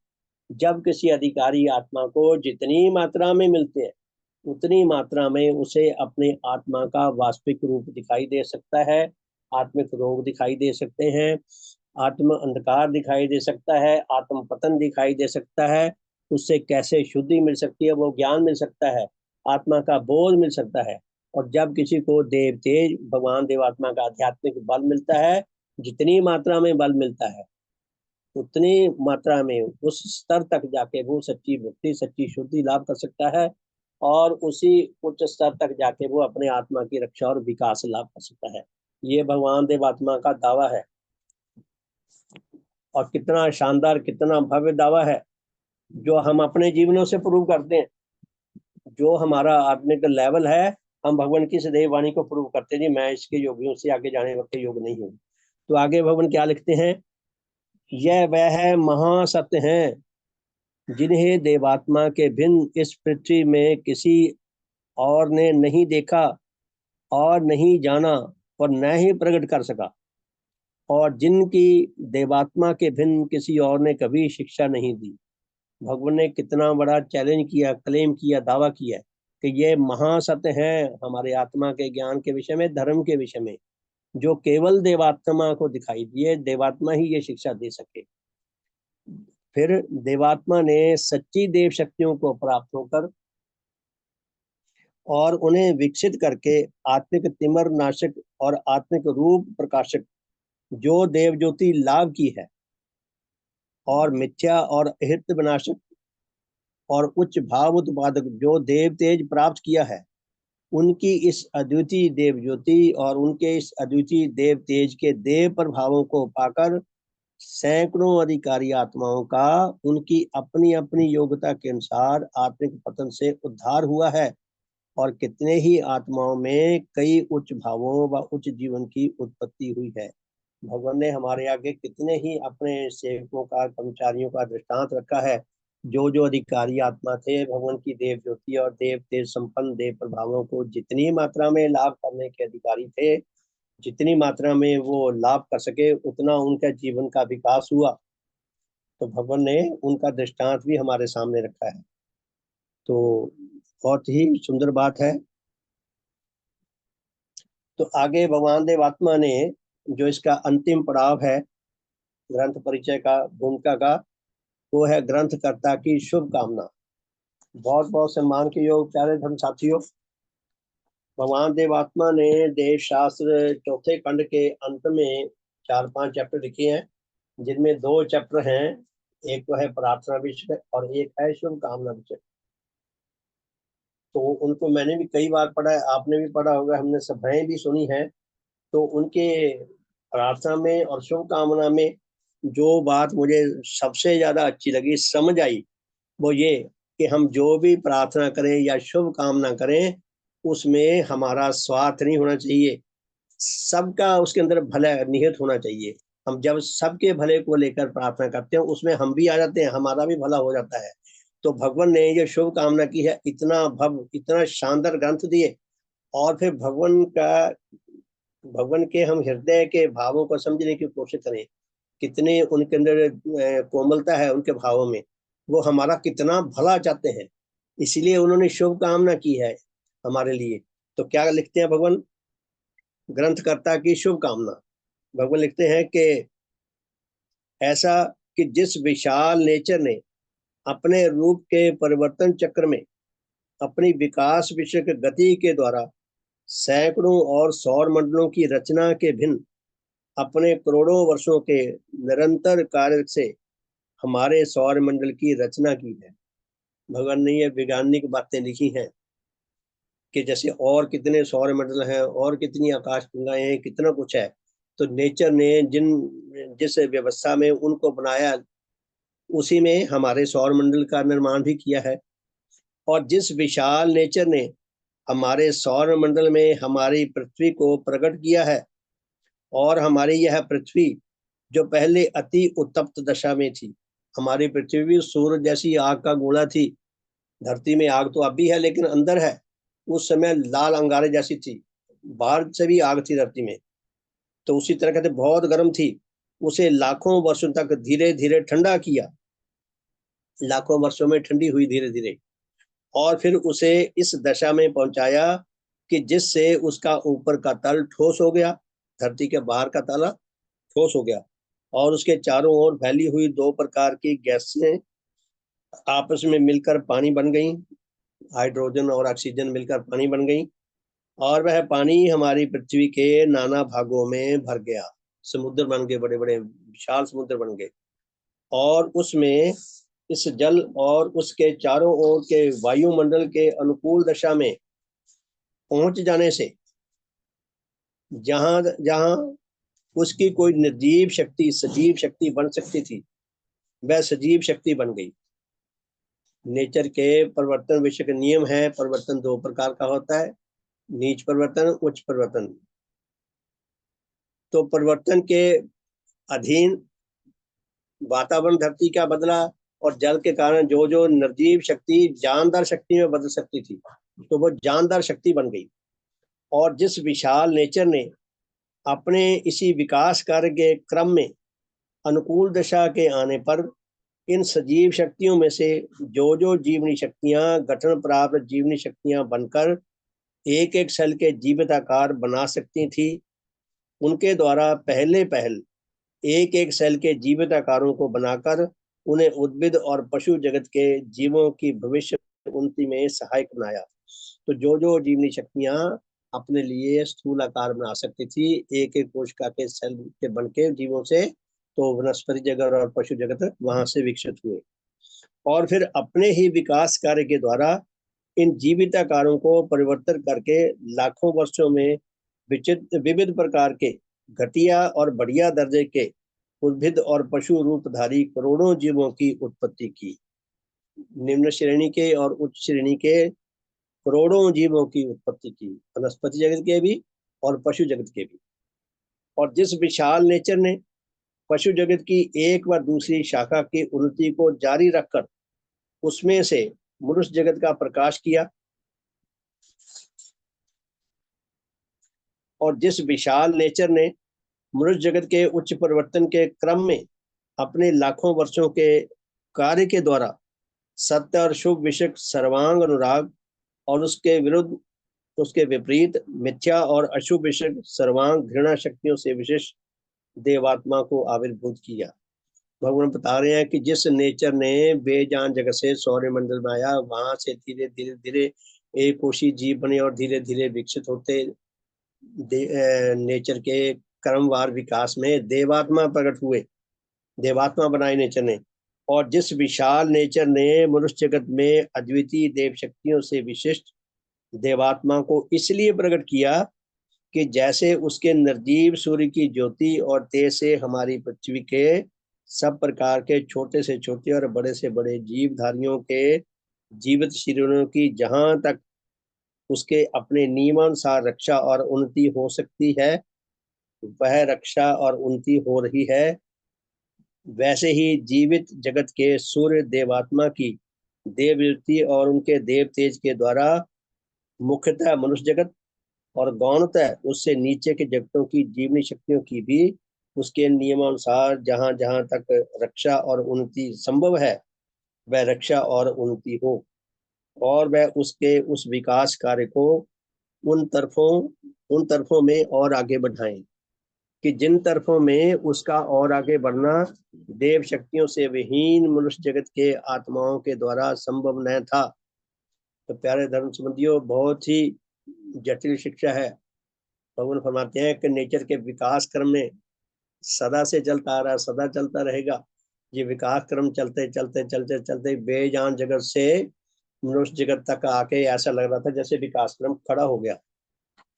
जब किसी अधिकारी आत्मा को जितनी मात्रा में मिलते हैं उतनी मात्रा में उसे अपने आत्मा का वास्तविक रूप दिखाई दे सकता है। आत्मिक रोग दिखाई दे सकते हैं, आत्म अंधकार दिखाई दे सकता है, आत्म पतन दिखाई दे सकता है। उससे कैसे शुद्धि मिल सकती है वो ज्ञान मिल सकता है, आत्मा का बोध मिल सकता है। और जब किसी को देव तेज भगवान देवात्मा का आध्यात्मिक बल मिलता है, जितनी मात्रा में बल मिलता है उतनी मात्रा में उस स्तर तक जाके वो सच्ची भक्ति सच्ची शुद्धि लाभ कर सकता है। और उसी उच्च स्तर तक जाके वो अपने आत्मा की रक्षा और विकास लाभ कर सकता है। ये भगवान देव आत्मा का दावा है। और कितना शानदार कितना भव्य दावा है जो हम अपने जीवनों से प्रूव करते हैं। जो हमारा आत्मिक लेवल है, हम भगवान की सदैव वाणी को प्रूव करते हैं। जी मैं इसके योगियों से आगे जाने के योग नहीं हूँ। तो आगे भगवान क्या लिखते हैं। यह वह महासत्य हैं जिन्हें देवात्मा के भिन्न इस पृथ्वी में किसी और ने नहीं देखा और नहीं जाना और न ही प्रकट कर सका, और जिनकी देवात्मा के भिन्न किसी और ने कभी शिक्षा नहीं दी। भगवान ने कितना बड़ा चैलेंज किया, क्लेम किया, दावा किया कि ये महासत्य है हमारे आत्मा के ज्ञान के विषय में, धर्म के विषय में, जो केवल देवात्मा को दिखाई दिए। देवात्मा ही ये शिक्षा दे सके। फिर देवात्मा ने सच्ची देव शक्तियों को प्राप्त होकर और उन्हें विकसित करके आत्मिक तिमर नाशक और आत्मिक रूप प्रकाशक जो देव ज्योति लाभ की है, और मिथ्या और अहित विनाशक और उच्च भाव उत्पादक जो देव तेज प्राप्त किया है, उनकी इस अद्वितीय देव ज्योति और उनके इस अद्वितीय देव तेज के देव प्रभावों को पाकर सैकड़ों अधिकारी आत्माओं का उनकी अपनी अपनी योग्यता के अनुसार आत्मिक पतन से उद्धार हुआ है। और कितने ही आत्माओं में कई उच्च भावों व उच्च जीवन की उत्पत्ति हुई है। भगवान ने हमारे आगे कितने ही अपने सेवकों का कर्मचारियों का दृष्टांत रखा है। जो जो अधिकारी आत्मा थे भगवान की देव ज्योति और देव तेज संपन्न देव प्रभावों को जितनी मात्रा में लाभ करने के अधिकारी थे, जितनी मात्रा में वो लाभ कर सके उतना उनका जीवन का विकास हुआ। तो भगवान ने उनका दृष्टांत भी हमारे सामने रखा है। तो बहुत ही सुंदर बात है। तो आगे भगवान देवात्मा ने जो इसका अंतिम पड़ाव है ग्रंथ परिचय का भूमिका का, वो है ग्रंथकर्ता की शुभ कामना। बहुत बहुत सम्मान के योग प्यारे धर्म साथियों, भगवान देवात्मा ने देव शास्त्र चौथे खंड के अंत में 4-5 चैप्टर लिखे हैं, जिनमें 2 चैप्टर हैं। एक तो है प्रार्थना विषय और एक है शुभ कामना विषय। तो उनको मैंने भी कई बार पढ़ा है, आपने भी पढ़ा होगा, हमने सभाएं भी सुनी है। तो उनके प्रार्थना में और शुभकामना में जो बात मुझे सबसे ज्यादा अच्छी लगी, समझ आई, वो ये कि हम जो भी प्रार्थना करें या शुभ कामना करें उसमें हमारा स्वार्थ नहीं होना चाहिए, सबका उसके अंदर भला निहित होना चाहिए। हम जब सबके भले को लेकर प्रार्थना करते हैं उसमें हम भी आ जाते हैं, हमारा भी भला हो जाता है। तो भगवान ने ये शुभ कामना की है, इतना भव्य इतना शानदार ग्रंथ दिए। और फिर भगवान के हम हृदय के भावों को समझने की कोशिश करें, कितने उनके अंदर कोमलता है उनके भावों में, वो हमारा कितना भला चाहते हैं। इसलिए उन्होंने शुभ कामना की है हमारे लिए। तो क्या लिखते हैं भगवान, ग्रंथकर्ता की शुभ कामना। भगवान लिखते हैं कि ऐसा कि जिस विशाल नेचर ने अपने रूप के परिवर्तन चक्र में अपनी विकास विषयक गति के द्वारा सैकड़ों और सौर मंडलों की रचना के भिन्न अपने करोड़ों वर्षों के निरंतर कार्य से हमारे सौर मंडल की रचना की है। भगवान ने ये वैज्ञानिक बातें लिखी हैं कि जैसे और कितने सौर मंडल हैं और कितनी आकाश गंगाएं हैं, कितना कुछ है। तो नेचर ने जिस व्यवस्था में उनको बनाया, उसी में हमारे सौर मंडल का निर्माण भी किया है। और जिस विशाल नेचर ने हमारे सौर मंडल में हमारी पृथ्वी को प्रकट किया है, और हमारी यह पृथ्वी जो पहले अति उत्तप्त दशा में थी, हमारी पृथ्वी भी सूर्य जैसी आग का गोला थी। धरती में आग तो अब भी है लेकिन अंदर है, उस समय लाल अंगारे जैसी थी, बाहर से भी आग थी धरती में। तो उसी तरह कहते बहुत गर्म थी, उसे लाखों वर्षों तक धीरे धीरे ठंडा किया, लाखों वर्षों में ठंडी हुई धीरे धीरे, और फिर उसे इस दशा में पहुंचाया कि जिससे उसका ऊपर का तल ठोस हो गया, धरती के बाहर का तला ठोस हो गया, और उसके चारों ओर फैली हुई दो प्रकार की गैसें आपस में मिलकर पानी बन गई। हाइड्रोजन और ऑक्सीजन मिलकर पानी बन गई, और वह पानी हमारी पृथ्वी के नाना भागों में भर गया। समुद्र बन गए, बड़े बड़े विशाल समुद्र बन गए। और उसमें इस जल और उसके चारों ओर के वायुमंडल के अनुकूल दशा में पहुंच जाने से जहां जहां उसकी कोई निर्जीव शक्ति सजीव शक्ति बन सकती थी, वह सजीव शक्ति बन गई। नेचर के परिवर्तन विषय के नियम है। परिवर्तन दो प्रकार का होता है, नीच परिवर्तन, उच्च परिवर्तन। तो परिवर्तन के अधीन वातावरण धरती का बदला, और जल के कारण जो जो निर्जीव शक्ति जानदार शक्ति में बदल सकती थी, तो वो जानदार शक्ति बन गई। और जिस विशाल नेचर ने अपने इसी विकास कार्य के क्रम में अनुकूल दशा के आने पर इन सजीव शक्तियों में से जो जो जीवनी शक्तियां गठन प्राप्त जीवनी शक्तियां बनकर एक एक सेल के जीवित आकार बना सकती थी, उनके द्वारा पहले पहल एक एक सेल के जीवित आकारों को बनाकर उन्हें उद्भिद और पशु जगत के जीवों की भविष्य उन्नति में सहायक बनाया। तो जो जो जीवनी शक्तियां अपने लिए स्थूल आकार बना सकती थी एक एक कोशिका के सेल के बन के जीवों से, तो वनस्पति जगत और पशु जगत वहां से विकसित हुए। और फिर अपने ही विकास कार्य के द्वारा इन जीवित आकारों को परिवर्तन करके लाखों वर्षों में विविध प्रकार के घटिया और बढ़िया दर्जे के उद्भिद और पशु रूपधारी करोड़ों जीवों की उत्पत्ति की। निम्न श्रेणी के और उच्च श्रेणी के करोड़ों जीवों की उत्पत्ति की, वनस्पति जगत के भी और पशु जगत के भी। और जिस विशाल नेचर ने पशु जगत की एक व दूसरी शाखा की उन्नति को जारी रखकर उसमें से मनुष्य जगत का प्रकाश किया, और जिस विशाल नेचर ने मनुष्य जगत के उच्च परिवर्तन के क्रम में अपने लाखों वर्षों के कार्य के द्वारा सत्य और शुभ विषय सर्वांग अनुराग, और उसके विरुद्ध उसके विपरीत मिथ्या और अशुभ विषय सर्वांग घृणा शक्तियों से विशेष देवात्मा को आविर्भूत किया। भगवान बता रहे हैं कि जिस नेचर ने बेजान जगत से सौर्य मंडल में आया, वहां से धीरे धीरे धीरे एक कोशी जीव बने और धीरे धीरे विकसित होते नेचर के क्रमवार विकास में देवात्मा प्रकट हुए, देवात्मा बनाए नेचर ने। और जिस विशाल नेचर ने मनुष्य जगत में अद्वितीय देव शक्तियों से विशिष्ट देवात्मा को इसलिए प्रकट किया कि जैसे उसके निर्जीव सूर्य की ज्योति और तेज से हमारी पृथ्वी के सब प्रकार के छोटे से छोटे और बड़े से बड़े जीवधारियों के जीवित शरीरों की जहां तक उसके अपने नियमानुसार रक्षा और उन्नति हो सकती है, वह रक्षा और उन्नति हो रही है। वैसे ही जीवित जगत के सूर्य देवात्मा की देववृत्ति और उनके देव तेज के द्वारा मुख्यतः मनुष्य जगत और गौणतः उससे नीचे के जगतों की जीवनी शक्तियों की भी उसके नियमानुसार जहां जहां तक रक्षा और उन्नति संभव है, वह रक्षा और उन्नति हो, और वह उसके उस विकास कार्य को उन तरफों में और आगे बढ़ाएं कि जिन तरफों में उसका और आगे बढ़ना देव शक्तियों से विहीन मनुष्य जगत के आत्माओं के द्वारा संभव न था। तो प्यारे धर्म संबंधियों, बहुत ही जटिल शिक्षा है। भगवान फरमाते हैं कि नेचर के विकास क्रम में सदा से चलता आ रहा, सदा चलता रहेगा। ये विकास क्रम चलते चलते चलते चलते बेजान जगत से मनुष्य जगत तक आके ऐसा लग रहा था जैसे विकास क्रम खड़ा हो गया,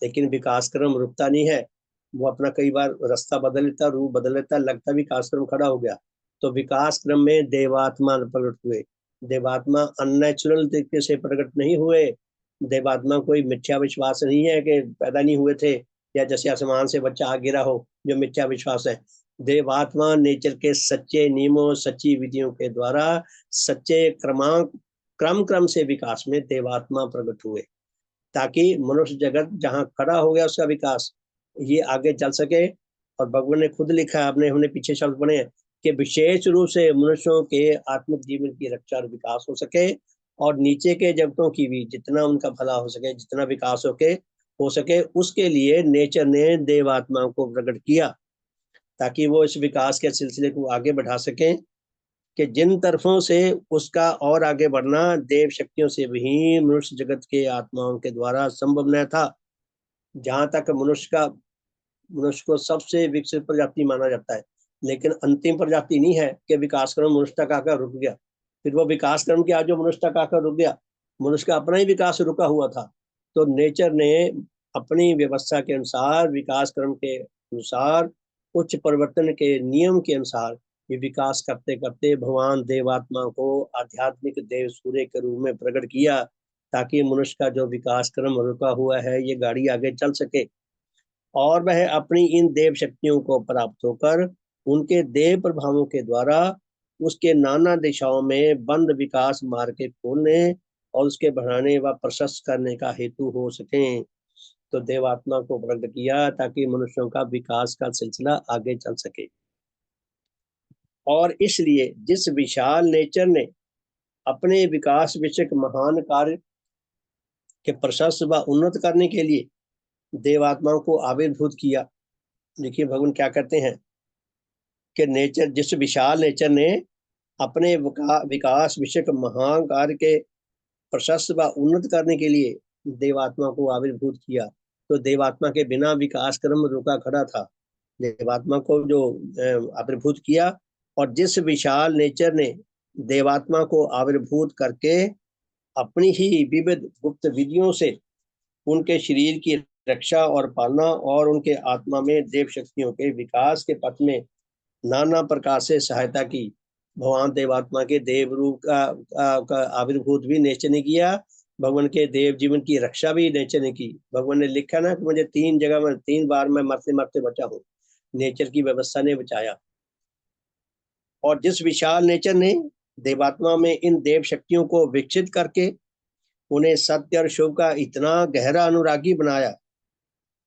लेकिन विकास क्रम रुकता नहीं है। वो अपना कई बार रास्ता बदल लेता, रूप बदल लेता, लगता विकास क्रम खड़ा हो गया। तो विकास क्रम में देवात्मा प्रकट हुए। देवात्मा अननेचुरल तरीके से प्रकट नहीं हुए। देवात्मा कोई मिथ्या विश्वास नहीं है कि पैदा नहीं हुए थे, या जैसे आसमान से बच्चा आ गिरा हो, जो मिथ्या विश्वास है। देवात्मा नेचर के सच्चे नियमों, सच्ची विधियों के द्वारा सच्चे क्रम क्रम से विकास में देवात्मा प्रकट हुए, ताकि मनुष्य जगत जहाँ खड़ा हो गया उसका विकास ये आगे चल सके। और भगवान ने खुद लिखा है, आपने हमने पीछे शब्द पढ़े हैं कि विशेष रूप से मनुष्यों के आत्मिक जीवन की रक्षा और विकास हो सके, और नीचे के जगतों की भी जितना उनका भला हो सके, जितना विकास हो सके, उसके लिए नेचर ने देवात्मा को प्रकट किया, ताकि वो इस विकास के सिलसिले को आगे बढ़ा सके, कि जिन तरफों से उसका और आगे बढ़ना देव शक्तियों से भी मनुष्य जगत के आत्माओं के द्वारा संभव न था। जहां तक मनुष्य को सबसे विकसित प्रजाति माना जाता है, लेकिन अंतिम प्रजाति नहीं है कि विकास क्रम मनुष्य तक आकर रुक गया। फिर वो विकास क्रम क्या जो मनुष्य तक आकर रुक गया, मनुष्य का अपना ही विकास रुका हुआ था। तो नेचर ने अपनी व्यवस्था के अनुसार, विकास क्रम के अनुसार, उच्च परिवर्तन के नियम के अनुसार ये विकास करते करते भगवान देवात्मा को आध्यात्मिक देव सूर्य के रूप में प्रकट किया, ताकि मनुष्य का जो विकास क्रम रुका हुआ है ये गाड़ी आगे चल सके। और वह अपनी इन देव शक्तियों को प्राप्त होकर उनके देव प्रभावों के द्वारा उसके नाना दिशाओं में बंद विकास मार्ग के खोलने और उसके बढ़ाने व प्रशस्त करने का हेतु हो सके। तो देवात्मा को प्रकट किया ताकि मनुष्यों का विकास का सिलसिला आगे चल सके। और इसलिए जिस विशाल नेचर ने अपने विकास विषयक महान कार्य के प्रशस्त व उन्नत करने के लिए देवात्माओं को आविर्भूत किया। देखिए भगवान क्या कहते हैं कि नेचर, जिस विशाल नेचर ने अपने विकास विषयक महान कार्य के प्रशस्त व उन्नत करने के लिए देवात्मा को आविर्भूत किया। तो देवात्मा के बिना विकास क्रम रुका खड़ा था। देवात्मा को जो आविर्भूत किया, और जिस विशाल नेचर ने देवात्मा को आविर्भूत करके अपनी ही विविध गुप्त विधियों से उनके शरीर की रक्षा और पालना और उनके आत्मा में देव शक्तियों के विकास के पथ में नाना प्रकार से सहायता की। भगवान देवात्मा के देव रूप का आविर्भूत भी नेचर ने किया, भगवान के देव जीवन की रक्षा भी नेचर ने की। भगवान ने लिखा ना कि मुझे 3 बार मैं मरते मरते बचा हूँ, नेचर की व्यवस्था ने बचाया। और जिस विशाल नेचर ने देवात्मा में इन देव शक्तियों को विकसित करके उन्हें सत्य और शुभ का इतना गहरा अनुरागी बनाया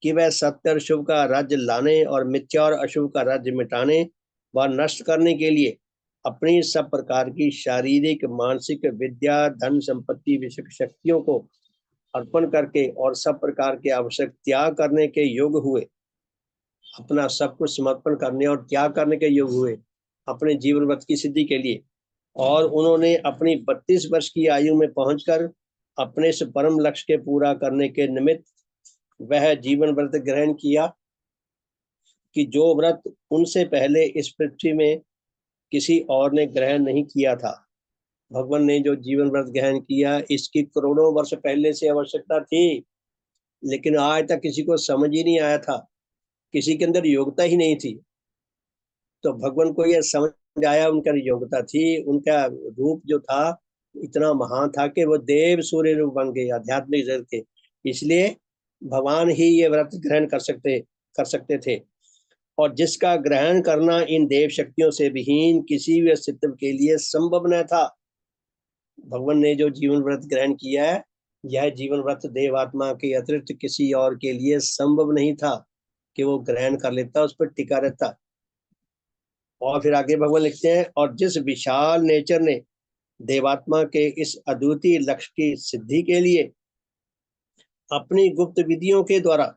कि वह सत्य और शुभ का राज्य लाने और मिथ्या और अशुभ का राज्य मिटाने व नष्ट करने के लिए अपनी सब प्रकार की शारीरिक, मानसिक, विद्या, धन, संपत्ति विषयक शक्तियों को अर्पण करके और सब प्रकार के आवश्यक त्याग करने के योग्य हुए। अपना सब कुछ समर्पण करने और त्याग करने के योग्य हुए अपने जीवन व्रत की सिद्धि के लिए। और उन्होंने अपनी 32 वर्ष की आयु में पहुंचकर अपने इस परम लक्ष्य के पूरा करने के निमित्त वह जीवन व्रत ग्रहण किया, कि जो व्रत उनसे पहले इस पृथ्वी में किसी और ने ग्रहण नहीं किया था। भगवान ने जो जीवन व्रत ग्रहण किया इसकी करोड़ों वर्ष पहले से आवश्यकता थी, लेकिन आज तक किसी को समझ ही नहीं आया था, किसी के अंदर योग्यता ही नहीं थी। तो भगवान को यह समझ आया, उनका योग्यता थी, उनका रूप जो था इतना महान था कि वो देव सूर्य रूप बन गए आध्यात्मिक जगत के। इसलिए भगवान ही ये व्रत ग्रहण कर सकते थे, और जिसका ग्रहण करना इन देव शक्तियों से विहीन किसी भी अस्तित्व के लिए संभव न था। भगवान ने जो जीवन व्रत ग्रहण किया है, यह जीवन व्रत देवात्मा के अतिरिक्त किसी और के लिए संभव नहीं था कि वो ग्रहण कर लेता, उस पर टिका रहता। और फिर आगे भगवान लिखते हैं, और जिस विशाल नेचर ने देवात्मा के इस अद्वितीय लक्ष्य की सिद्धि के लिए अपनी गुप्त विधियों के द्वारा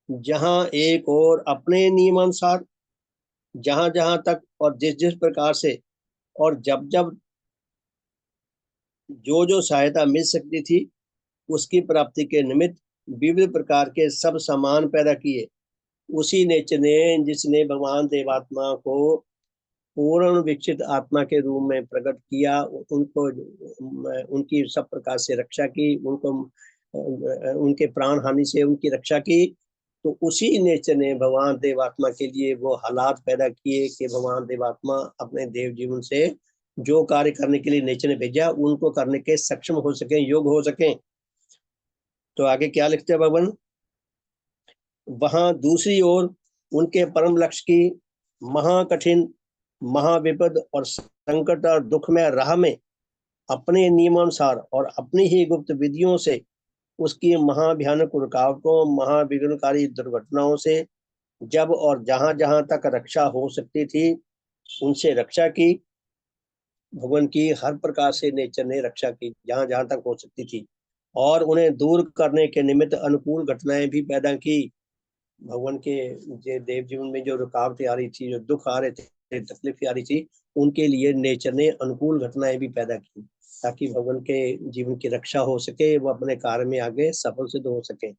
जहां एक और अपने नियमानुसार जहां जहां तक और जिस जिस प्रकार से और जब जब जो जो सहायता मिल सकती थी उसकी प्राप्ति के निमित्त विविध प्रकार के सब सामान पैदा किए, उसी नेचर ने जिसने भगवान देवात्मा को पूर्ण विकसित आत्मा के रूप में प्रकट किया, उनको उनकी सब प्रकार से रक्षा की, उनको उनके प्राण हानि से उनकी रक्षा की। तो उसी नेचर ने भगवान देवात्मा के लिए वो हालात पैदा किए कि भगवान देवात्मा अपने देव जीवन से जो कार्य करने के लिए नेचर ने भेजा उनको करने के सक्षम हो सके, योग्य हो सके। तो आगे क्या लिखते हैं भगवान, वहां दूसरी ओर उनके परम लक्ष्य की महाकठिन महाविपद और संकट और दुख में राह में अपने नियमानुसार और अपनी ही गुप्त विधियों से उसकी महाभयानक रुकावटों महाविघ्नकारी दुर्घटनाओं से जब और जहां जहां तक रक्षा हो सकती थी उनसे रक्षा की। भगवान की हर प्रकार से नेचर ने रक्षा की जहां जहां तक हो सकती थी, और उन्हें दूर करने के निमित्त अनुकूल घटनाएं भी पैदा की। भगवान के जो देव जीवन में जो रुकावटें आ रही थी, जो दुख आ रहे थे, तकलीफें आ रही थी, उनके लिए नेचर ने अनुकूल घटनाएं भी पैदा की ताकि भगवान के जीवन की रक्षा हो सके, वो अपने कार्य में आगे सफल सिद्ध हो सके।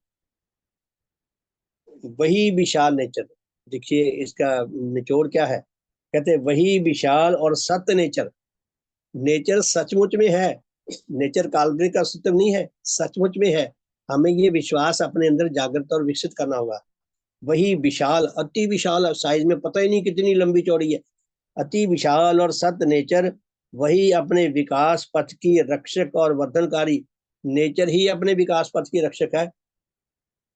वही विशाल नेचर, देखिए इसका निचोड़ क्या है, कहते वही विशाल और सत्य नेचर। नेचर सचमुच में है, नेचर काल्पनिक का सत्य नहीं है, सचमुच में है। हमें ये विश्वास अपने अंदर जागृत और विकसित करना होगा। वही विशाल, अति विशाल साइज में पता ही नहीं कितनी लंबी चौड़ी है, अति विशाल और सत्य नेचर वही अपने विकास पथ की रक्षक और वर्धनकारी। नेचर ही अपने विकास पथ की रक्षक है।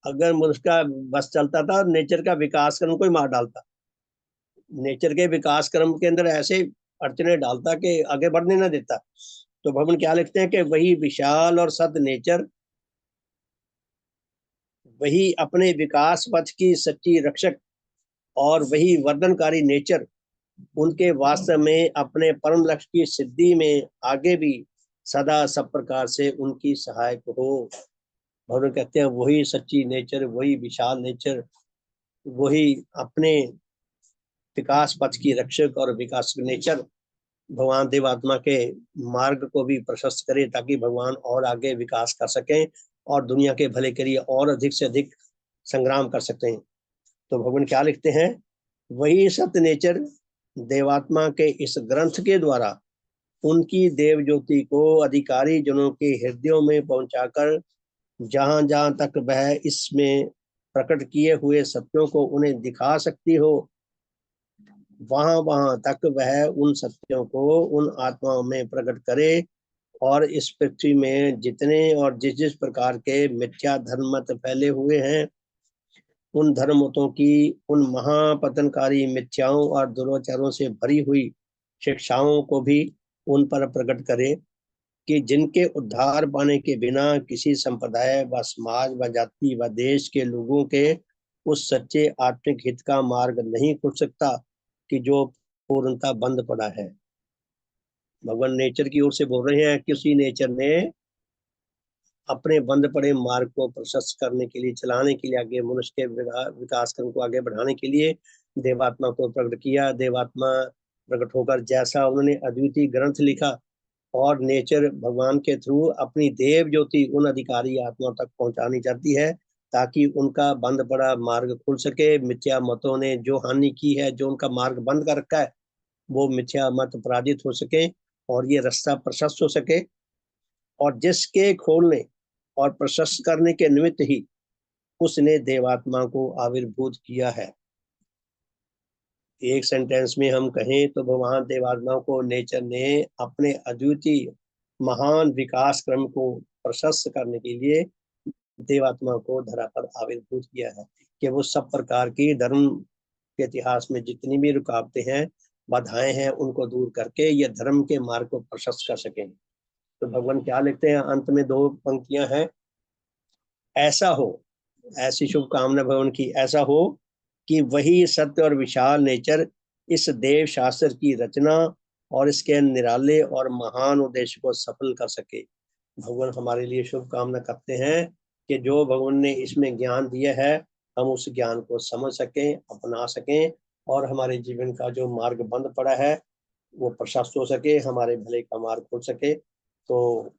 अगर मनुष्य का बस चलता था नेचर का विकास क्रम को ही मार डालता, नेचर के विकास क्रम के अंदर ऐसे अड़चने डालता कि आगे बढ़ने ना देता। तो भगवान क्या लिखते हैं कि वही विशाल और सत्य नेचर वही अपने विकास पथ की सच्ची रक्षक और वही वर्धनकारी नेचर उनके वास्तव में अपने परम लक्ष्य की सिद्धि में आगे भी सदा सब प्रकार से उनकी सहायक हो। भगवान कहते हैं वही सच्ची नेचर, वही विशाल नेचर, वही अपने विकास पथ की रक्षक और विकास नेचर भगवान देवात्मा के मार्ग को भी प्रशस्त करे ताकि भगवान और आगे विकास कर सकें और दुनिया के भले के लिए और अधिक से अधिक संग्राम कर सकते हैं। तो भगवान क्या लिखते हैं, वही सत्य नेचर देवात्मा के इस ग्रंथ के द्वारा उनकी देव ज्योति को अधिकारी जनों के हृदयों में पहुंचाकर जहां जहां तक वह इसमें प्रकट किए हुए सत्यों को उन्हें दिखा सकती हो, वहां वहां तक वह उन सत्यों को उन आत्माओं में प्रकट करे और इस पृथ्वी में जितने और जिस जिस प्रकार के मिथ्या धर्म मत फैले हुए हैं उन धर्मों की उन महापतनकारी मिथ्याओं और दुराचारों से भरी हुई शिक्षाओं को भी उन पर प्रकट करे कि जिनके उद्धार पाने के बिना किसी संप्रदाय व समाज व जाति व देश के लोगों के उस सच्चे आत्मिक हित का मार्ग नहीं खुल सकता कि जो पूर्णता बंद पड़ा है। भगवान नेचर की ओर से बोल रहे हैं कि उसी नेचर ने अपने बंद पड़े मार्ग को प्रशस्त करने के लिए, चलाने के लिए, आगे मनुष्य के विकास क्रम को आगे बढ़ाने के लिए देवात्मा को प्रकट किया। देवात्मा प्रकट होकर जैसा उन्होंने अद्वितीय ग्रंथ लिखा और नेचर भगवान के थ्रू अपनी देव ज्योति उन अधिकारी आत्मा तक पहुंचानी चाहती है ताकि उनका बंद पड़ा मार्ग खुल सके। मिथ्या मतों ने जो हानि की है, जो उनका मार्ग बंद कर रखा है, वो मिथ्या मत पराजित हो सके और ये रास्ता प्रशस्त हो सके। और जिसके खोलने और प्रशस्त करने के निमित्त ही उसने देवात्मा को आविर्भूत किया है। एक सेंटेंस में हम कहें तो भगवान देवात्मा को नेचर ने अपने अद्वितीय महान विकास क्रम को प्रशस्त करने के लिए देवात्मा को धरा पर आविर्भूत किया है कि वो सब प्रकार की धर्म के इतिहास में जितनी भी रुकावटें हैं, बाधाएं हैं, उनको दूर करके ये धर्म के मार्ग को प्रशस्त कर सकें। तो भगवान क्या लिखते हैं अंत में, दो पंक्तियां हैं, ऐसा हो, ऐसी शुभकामना भगवान की, ऐसा हो कि वही सत्य और विशाल नेचर इस देव शास्त्र की रचना और इसके निराले और महान उद्देश्य को सफल कर सके। भगवान हमारे लिए शुभकामना करते हैं कि जो भगवान ने इसमें ज्ञान दिया है हम उस ज्ञान को समझ सकें, अपना सकें और हमारे जीवन का जो मार्ग बंद पड़ा है वो प्रशस्त हो सके, हमारे भले का मार्ग खुल सके। तो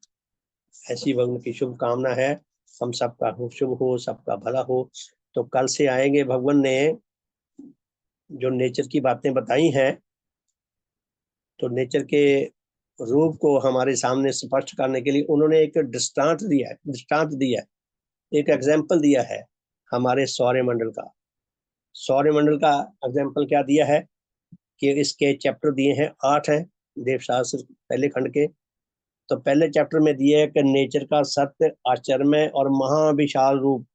ऐसी भगवान की शुभकामना है। हम सबका हो शुभ हो, सबका भला हो। तो कल से आएंगे, भगवान ने जो नेचर की बातें बताई हैं, तो नेचर के रूप को हमारे सामने स्पष्ट करने के लिए उन्होंने एक दृष्टांत दिया है, एक एग्जाम्पल दिया है हमारे सौरमंडल का। सौरमंडल का एग्जाम्पल क्या दिया है कि इसके चैप्टर दिए हैं 8 हैं देवशास्त्र पहले खंड के। तो पहले चैप्टर में दिया है कि नेचर का सत्य, आश्चर्यमय और महाविशाल रूप।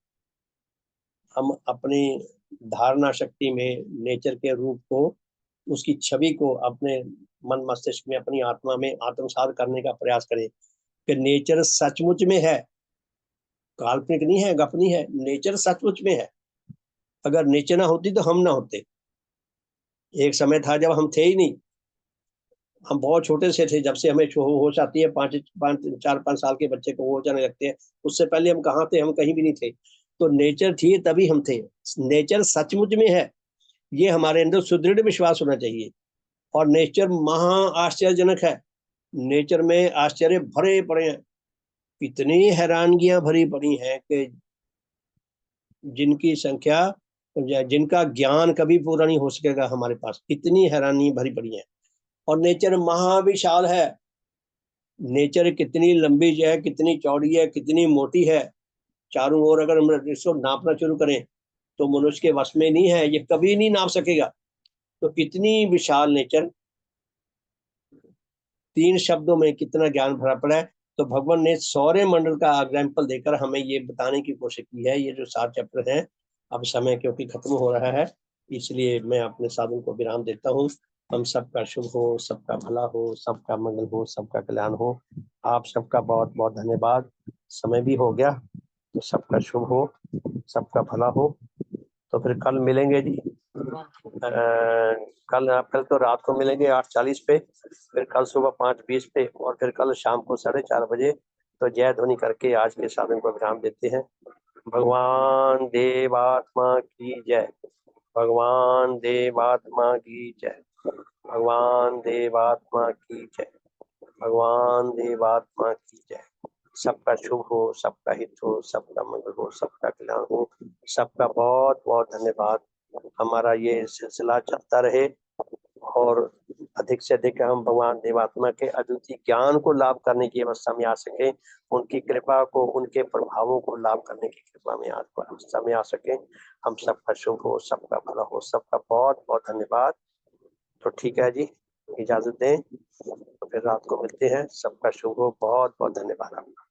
हम अपनी धारणा शक्ति में नेचर के रूप को, उसकी छवि को अपने मन मस्तिष्क में, अपनी आत्मा में आत्मसात करने का प्रयास करें कि नेचर सचमुच में है, काल्पनिक नहीं है, गप नहीं है, नेचर सचमुच में है। अगर नेचर ना होती तो हम ना होते। एक समय था जब हम थे ही नहीं, हम बहुत छोटे से थे। जब से हमें होश आती है, 4-5 साल के बच्चे को होश आने लगते हैं, उससे पहले हम कहाँ थे? हम कहीं भी नहीं थे। तो नेचर थी तभी हम थे। नेचर सचमुच में है, ये हमारे अंदर सुदृढ़ विश्वास होना चाहिए। और नेचर महा आश्चर्यजनक है। नेचर में आश्चर्य भरे पड़े हैं, इतनी हैरानगियां भरी पड़ी हैं कि जिनकी संख्या, जिनका ज्ञान कभी पूरा नहीं हो सकेगा हमारे पास, इतनी हैरानी भरी पड़ी है। और नेचर महाविशाल है। नेचर कितनी लंबी है, कितनी चौड़ी है, कितनी मोटी है, चारों ओर अगर हम इसको नापना शुरू करें तो मनुष्य के वश में नहीं है, ये कभी नहीं नाप सकेगा। तो इतनी विशाल नेचर, 3 शब्दों में कितना ज्ञान भरा पड़ा है। तो भगवान ने सौर्य मंडल का एग्जाम्पल देकर हमें ये बताने की कोशिश की है। ये जो 7 चैप्टर हैं, अब समय क्योंकि खत्म हो रहा है, इसलिए मैं अपने साधन को विराम देता हूँ। हम सबका शुभ हो, सबका भला हो, सबका मंगल हो, सबका कल्याण हो। आप सबका बहुत बहुत धन्यवाद। समय भी हो गया, तो सबका शुभ हो, सबका भला हो। तो फिर कल मिलेंगे जी। कल तो रात को मिलेंगे 8:40 पे, फिर कल सुबह 5:20 पे, और फिर कल शाम को 4:30 बजे। तो जय ध्वनि करके आज के साधन को विराम देते हैं। भगवान देवात्मा की जय, भगवान देवात्मा की जय, भगवान देवात्मा की जय, भगवान देवात्मा की जय। सबका शुभ हो, सबका हित हो, सबका मंगल हो, सबका कल्याण हो। सबका बहुत बहुत धन्यवाद। हमारा ये सिलसिला चलता रहे और अधिक से अधिक हम भगवान देवात्मा के अद्वितीय ज्ञान को लाभ करने की अवस्था में आ सके, उनकी कृपा को, उनके प्रभावों को लाभ करने की कृपा में अवस्था में आ सके। हम सबका शुभ हो, सबका भला हो। सबका बहुत बहुत धन्यवाद। तो ठीक है जी, इजाजत दें, तो फिर रात को मिलते हैं। सबका शुभ हो, बहुत बहुत धन्यवाद आपका।